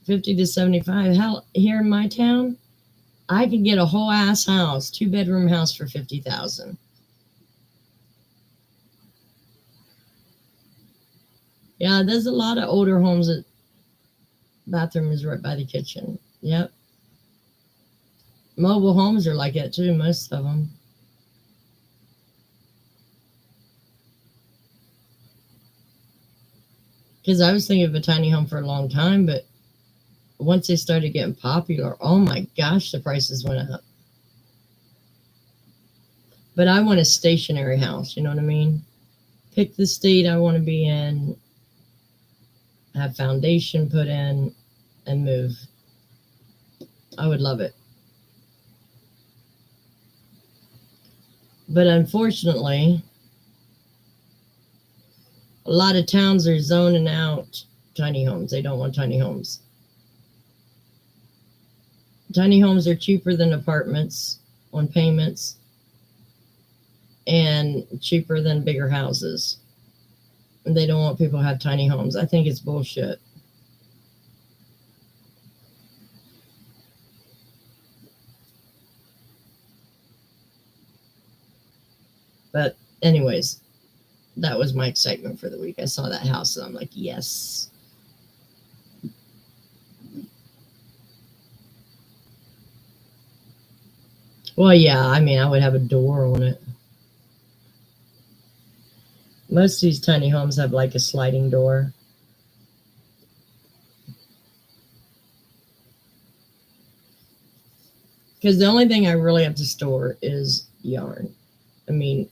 50 to 75. Hell, here in my town, I could get a whole ass house, 2-bedroom house for 50,000. Yeah, there's a lot of older homes that bathroom is right by the kitchen. Yep. Mobile homes are like that too, most of them. Because I was thinking of a tiny home for a long time, but once they started getting popular, oh my gosh, the prices went up. But I want a stationary house, you know what I mean? Pick the state I want to be in, have foundation put in, and move. I would love it. But unfortunately, a lot of towns are zoning out tiny homes. They don't want tiny homes. Tiny homes are cheaper than apartments on payments and cheaper than bigger houses. And they don't want people to have tiny homes. I think it's bullshit. But anyways, that was my excitement for the week. I saw that house and I'm like, yes. Well, yeah, I mean, I would have a door on it. Most of these tiny homes have like a sliding door. Because the only thing I really have to store is yarn. I mean,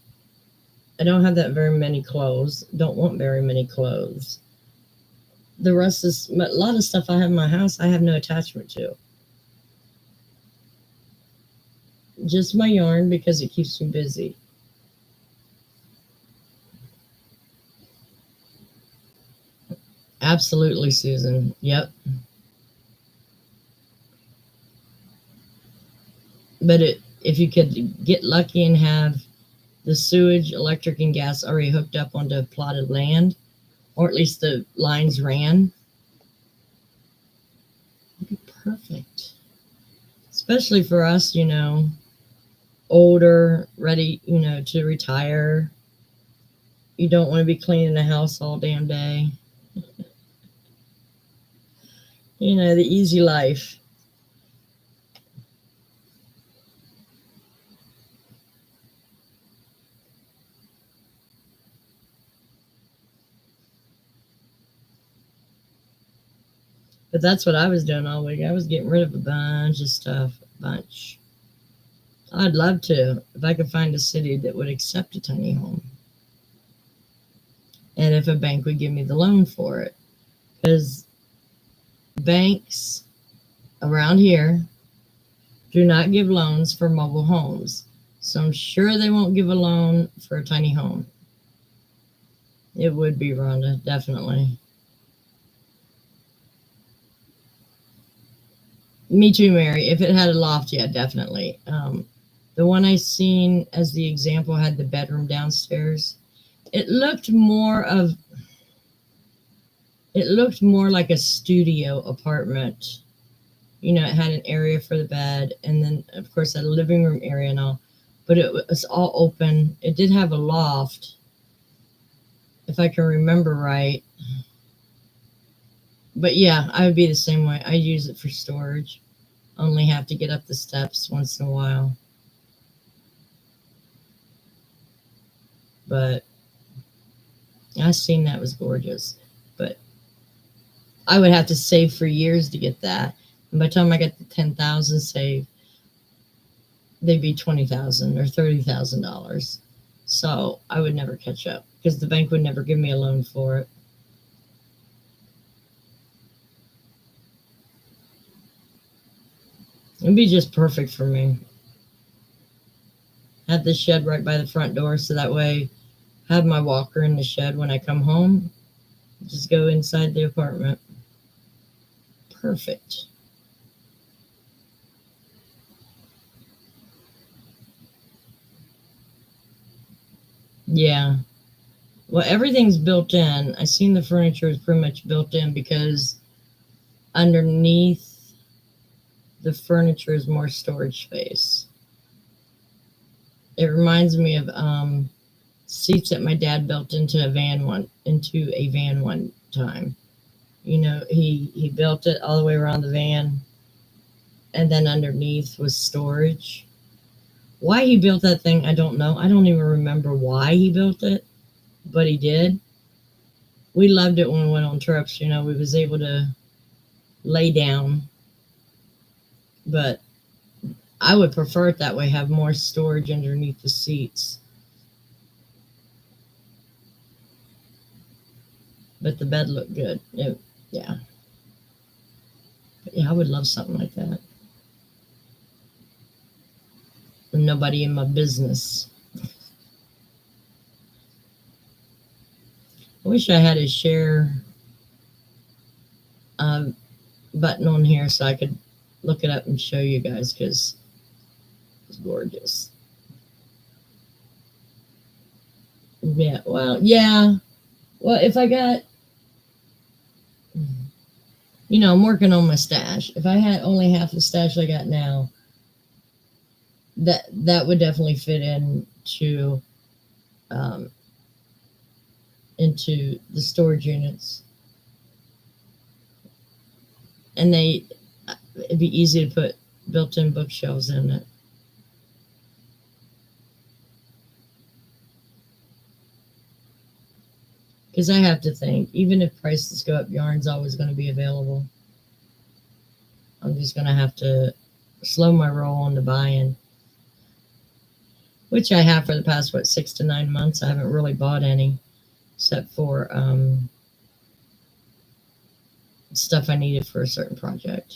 I don't have that very many clothes. Don't want very many clothes. The rest is a lot of stuff I have in my house I have no attachment to. Just my yarn because it keeps me busy. Absolutely, Susan. Yep. But if you could get lucky and have the sewage, electric, and gas already hooked up onto plotted land, or at least the lines ran, it'd be perfect. Especially for us, older, ready, to retire. You don't want to be cleaning the house all damn day. The easy life. But that's what I was doing all week. I was getting rid of a bunch of stuff. Bunch. I'd love to, if I could find a city that would accept a tiny home. And if a bank would give me the loan for it. Because banks around here do not give loans for mobile homes. So I'm sure they won't give a loan for a tiny home. It would be, Rhonda, definitely. Me too, Mary. If it had a loft, yeah, definitely. The one I seen as the example had the bedroom downstairs. It looked more like a studio apartment. It had an area for the bed, and then of course had a living room area and all. But it was all open. It did have a loft, if I can remember right. But yeah, I would be the same way. I use it for storage. Only have to get up the steps once in a while. But I seen that was gorgeous. But I would have to save for years to get that. And by the time I get the 10,000 saved, they'd be $20,000 or $30,000. So I would never catch up because the bank would never give me a loan for it. It'd be just perfect for me. Have the shed right by the front door so that way have my walker in the shed when I come home. Just go inside the apartment. Perfect. Yeah. Well, everything's built in. I seen the furniture is pretty much built in because underneath the furniture is more storage space. It reminds me of seats that my dad built into a van one time. You know, he built it all the way around the van, and then underneath was storage. Why he built that thing, I don't know. I don't even remember why he built it, but he did. We loved it when we went on trips. You know, we was able to lay down, but I would prefer it that way, have more storage underneath the seats. But the bed looked good. Yeah. But yeah, I would love something like that. And nobody in my business. I wish I had a share button on here so I could look it up and show you guys because it's gorgeous. Yeah, well, yeah. Well, if I got, I'm working on my stash. If I had only half the stash I got now, that would definitely fit into the storage units, and it'd be easy to put built-in bookshelves in it. Because I have to think, even if prices go up, yarn's always going to be available. I'm just going to have to slow my roll on the buying, which I have for the past, 6 to 9 months. I haven't really bought any, except for stuff I needed for a certain project.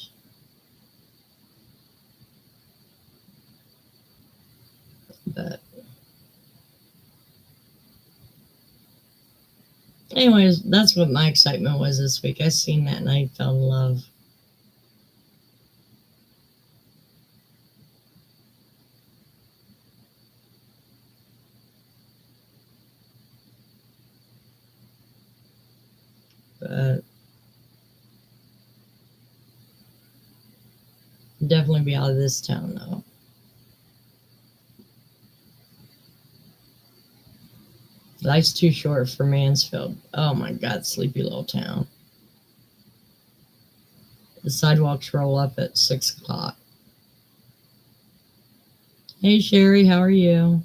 But anyways, that's what my excitement was this week. I seen that and I fell in love. But definitely be out of this town though. Life's too short for Mansfield. Oh my God, sleepy little town. The sidewalks roll up at 6 o'clock. Hey Sherry, how are you?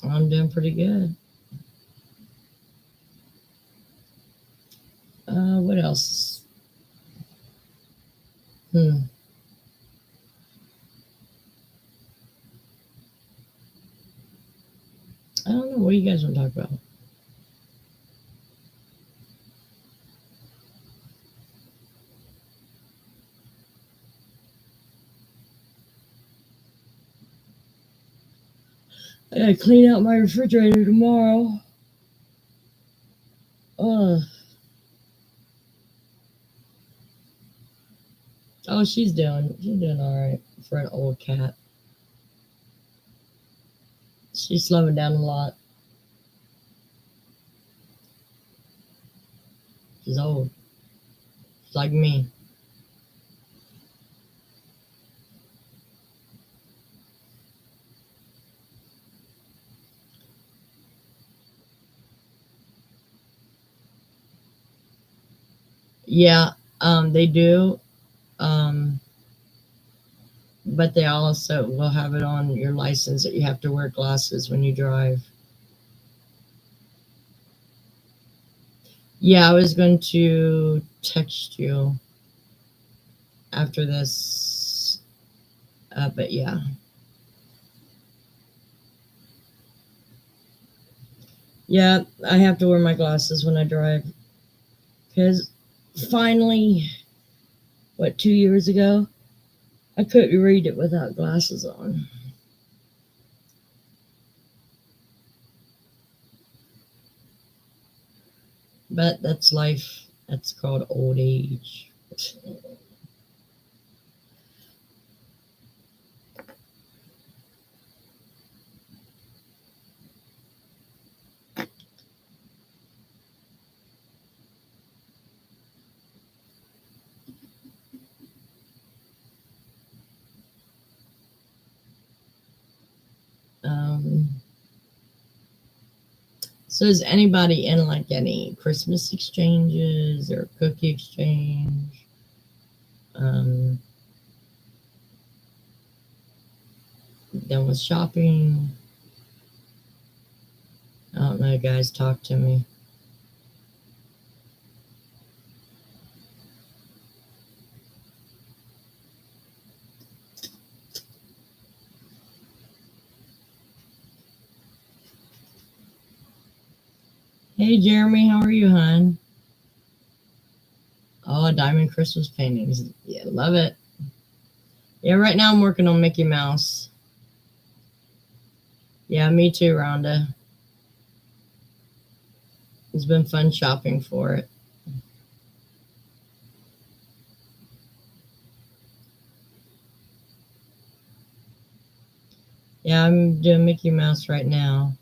I'm doing pretty good. What else? I don't know. What you guys want to talk about? I gotta clean out my refrigerator tomorrow. Oh, she's doing all right for an old cat. She's slowing down a lot. She's old. She's like me. Yeah, they do. But they also will have it on your license that you have to wear glasses when you drive. Yeah, I was going to text you after this, but yeah. Yeah, I have to wear my glasses when I drive because finally, 2 years ago, I couldn't read it without glasses on. But that's life. That's called old age. Um, so is anybody in like any Christmas exchanges or cookie exchange? Um, done with shopping? I don't know, guys. Talk to me. Hey, Jeremy, how are you, hon? Oh, diamond Christmas paintings. Yeah, love it. Yeah, right now I'm working on Mickey Mouse. Yeah, me too, Rhonda. It's been fun shopping for it. Yeah, I'm doing Mickey Mouse right now.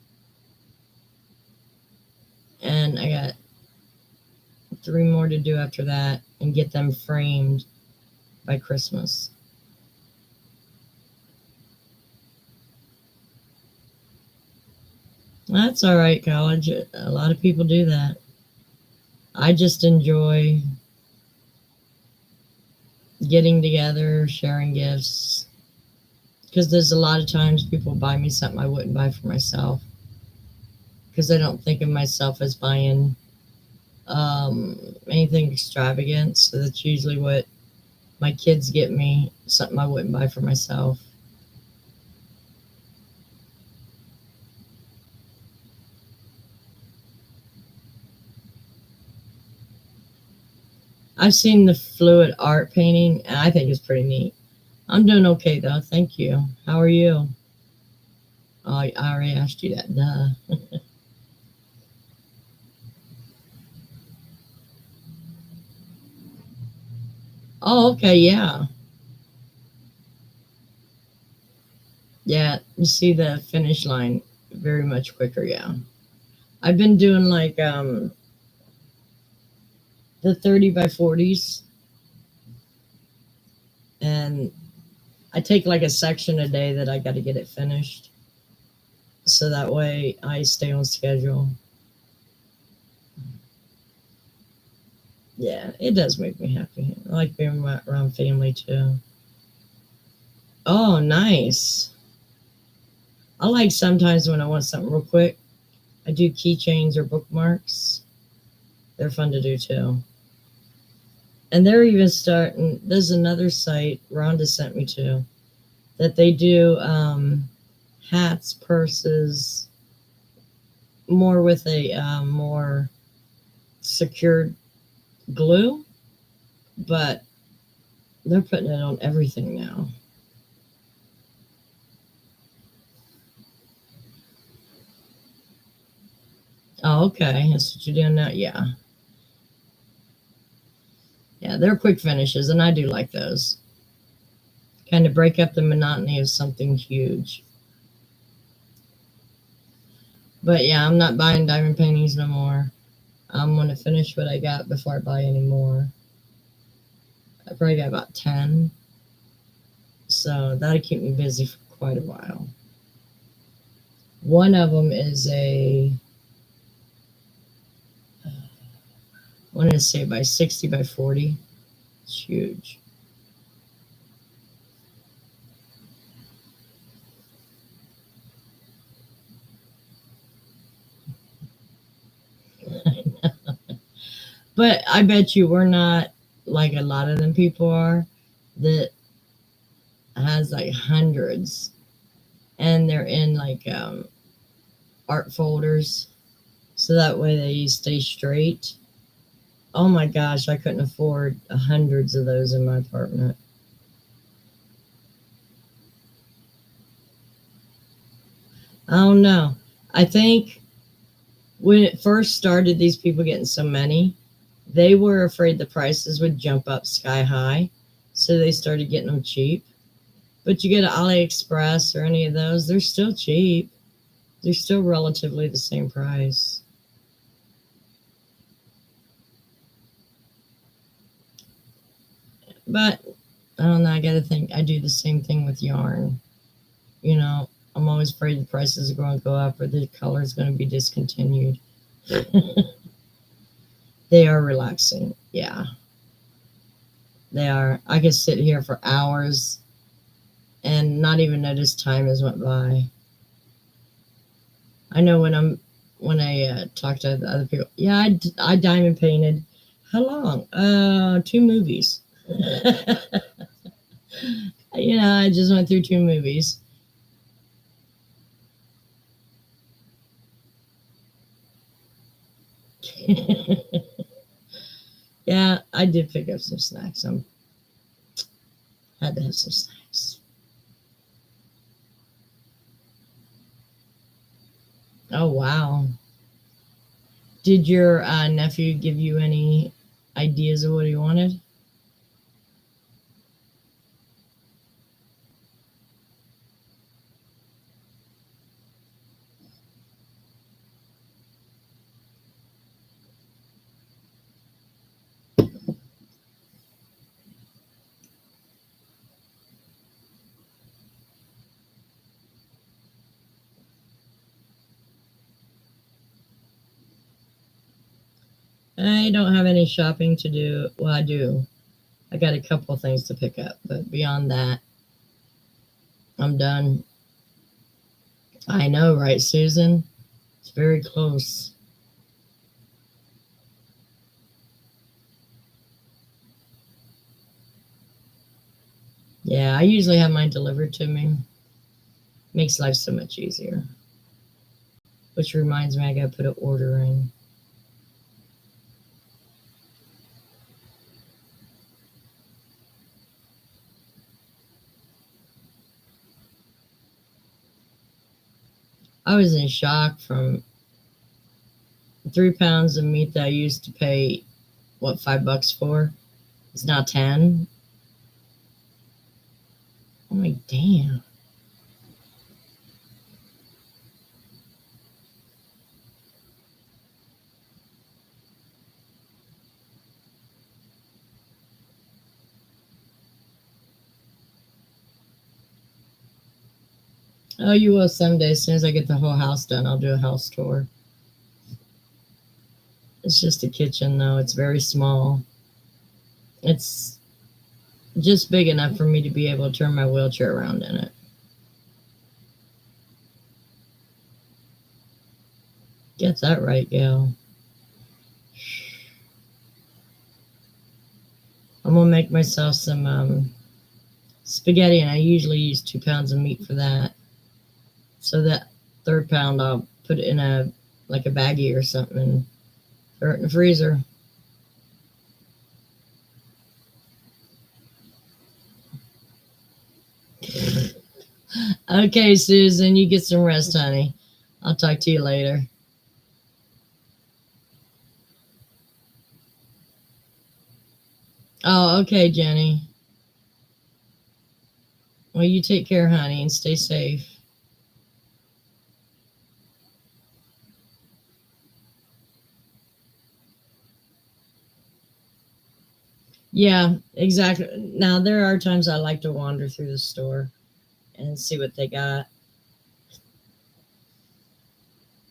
And I got 3 more to do after that and get them framed by Christmas. That's all right, college. A lot of people do that. I just enjoy getting together, sharing gifts. Because there's a lot of times people buy me something I wouldn't buy for myself. Because I don't think of myself as buying anything extravagant. So that's usually what my kids get me, something I wouldn't buy for myself. I've seen the fluid art painting, and I think it's pretty neat. I'm doing okay though, thank you. How are you? Oh, I already asked you that. Duh. Oh, okay, yeah, yeah. You see the finish line very much quicker. Yeah, I've been doing like the 30 by 40s, and I take like a section a day that I got to get it finished, so that way I stay on schedule. Yeah, it does make me happy. I like being around family too. Oh, nice. I like sometimes when I want something real quick, I do keychains or bookmarks. They're fun to do too. And they're even starting, there's another site Rhonda sent me to that they do hats, purses, more with a more secured glue, but they're putting it on everything now. Oh, okay. That's what you're doing now. Yeah. Yeah, they're quick finishes, and I do like those. Kind of break up the monotony of something huge. But yeah, I'm not buying diamond paintings no more. I'm going to finish what I got before I buy any more. I probably got about 10. So that'll keep me busy for quite a while. One of them is I want to say by 60 by 40. It's huge. But I bet you we're not like a lot of them people are that has like hundreds and they're in like art folders. so that way they stay straight. Oh my gosh, I couldn't afford hundreds of those in my apartment. I don't know. I think when it first started, these people getting so many, they were afraid the prices would jump up sky high, so they started getting them cheap. But you get an AliExpress or any of those, they're still cheap. They're still relatively the same price. But I don't know, I gotta think. I do the same thing with yarn. I'm always afraid the prices are going to go up or the color is going to be discontinued. They are relaxing. Yeah, they are. I could sit here for hours and not even notice time has went by. I know when I talk to the other people. Yeah, I diamond painted. How long? 2 movies. I just went through 2 movies. Yeah, I did pick up some snacks. Had to have some snacks. Oh wow! Did your nephew give you any ideas of what he wanted? I don't have any shopping to do. Well, I do. I got a couple of things to pick up, but beyond that, I'm done. I know, right, Susan? It's very close. Yeah, I usually have mine delivered to me. Makes life so much easier. Which reminds me, I gotta put an order in. I was in shock from 3 pounds of meat that I used to pay, what, $5 for? It's now 10. I'm like, damn. Oh, you will someday. As soon as I get the whole house done, I'll do a house tour. It's just a kitchen, though. It's very small. It's just big enough for me to be able to turn my wheelchair around in it. Get that right, Gail. I'm gonna make myself some spaghetti, and I usually use 2 pounds of meat for that. So that 3rd pound, I'll put it in a baggie or something and throw it in the freezer. Okay, Susan, you get some rest, honey. I'll talk to you later. Oh, okay, Jenny. Well, you take care, honey, and stay safe. Yeah, exactly. Now, there are times I like to wander through the store and see what they got.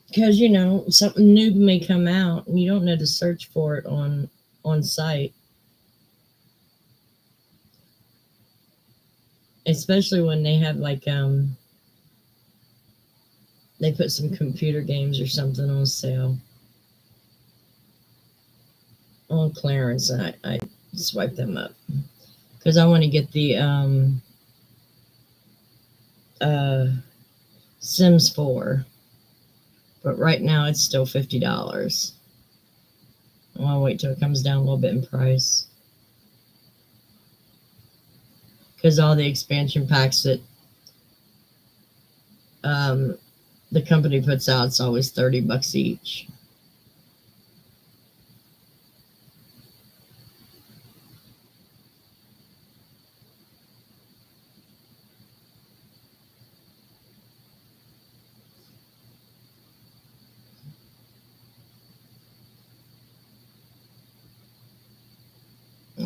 Because, something new may come out and you don't know to search for it on site. Especially when they have they put some computer games or something on sale on clearance, and I swipe them up because I want to get the uh Sims 4 But right now it's still $50. I want to wait till it comes down a little bit in price. Because all the expansion packs that the company puts out, it's always $30 each.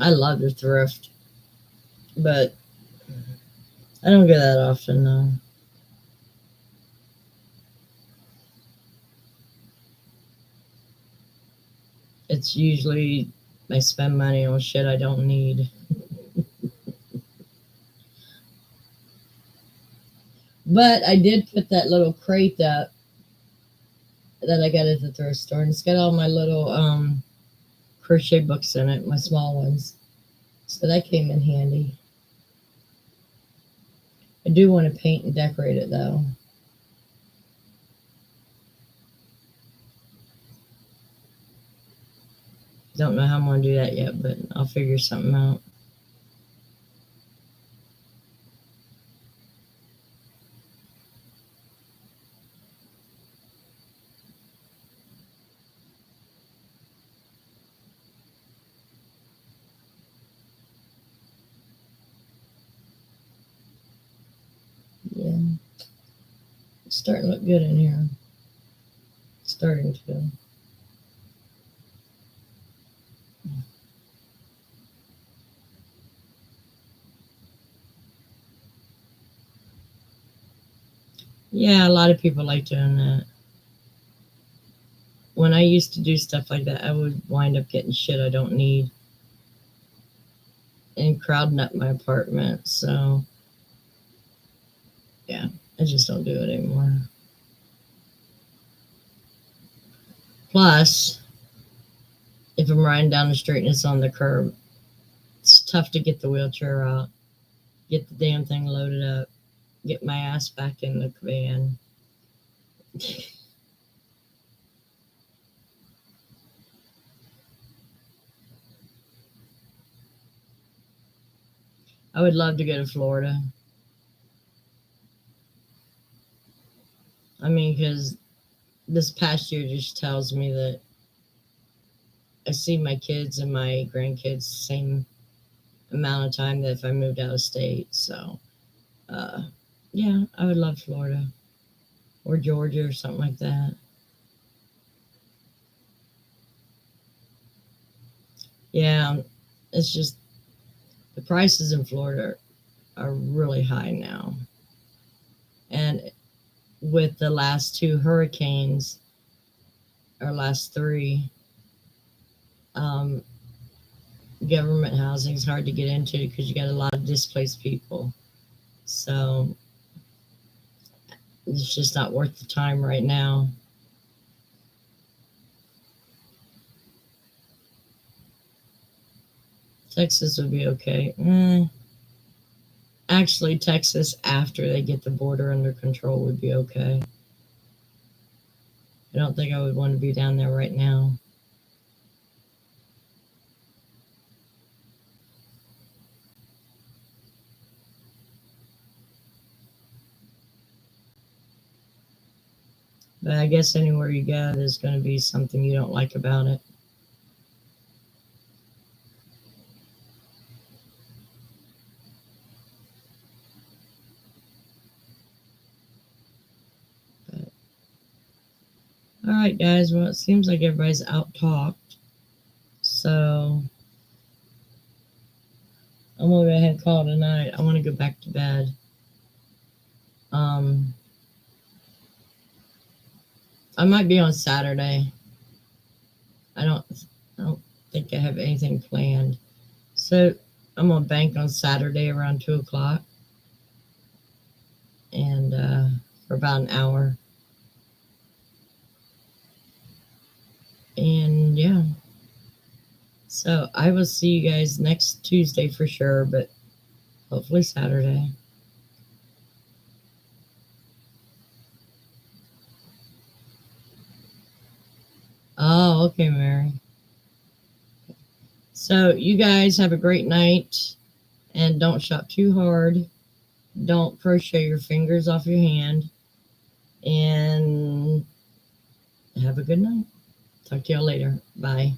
I love to thrift, but I don't go that often though. It's usually I spend money on shit I don't need. But I did put that little crate up that I got at the thrift store, and it's got all my little crochet books in it, my small ones. So that came in handy. I do want to paint and decorate it though. Don't know how I'm going to do that yet, but I'll figure something out. Yeah. It's starting to look good in here. It's starting to. Yeah, a lot of people like doing that. When I used to do stuff like that, I would wind up getting shit I don't need and crowding up my apartment. So, yeah, I just don't do it anymore. Plus, if I'm riding down the street and it's on the curb, it's tough to get the wheelchair out, get the damn thing loaded up, get my ass back in the van. I would love to go to Florida. I mean, because this past year just tells me that I see my kids and my grandkids the same amount of time that if I moved out of state. So, yeah, I would love Florida or Georgia or something like that. Yeah, it's just the prices in Florida are really high now. And with the last two hurricanes, or last three, um, government housing is hard to get into because you got a lot of displaced people. So it's just not worth the time right now. Texas would be okay. Actually, Texas, after they get the border under control, would be okay. I don't think I would want to be down there right now. But I guess anywhere you go, there's going to be something you don't like about it. But, all right, guys. Well, it seems like everybody's out talked. So I'm going to go ahead and call it a night. I want to go back to bed. I might be on Saturday. I don't think I have anything planned. So I'm gonna bank on Saturday around 2:00, and for about an hour. And yeah, so I will see you guys next Tuesday for sure, but hopefully Saturday. Oh, okay, Mary. So you guys have a great night, and don't shop too hard. Don't crochet your fingers off your hand, and have a good night. Talk to y'all later. Bye.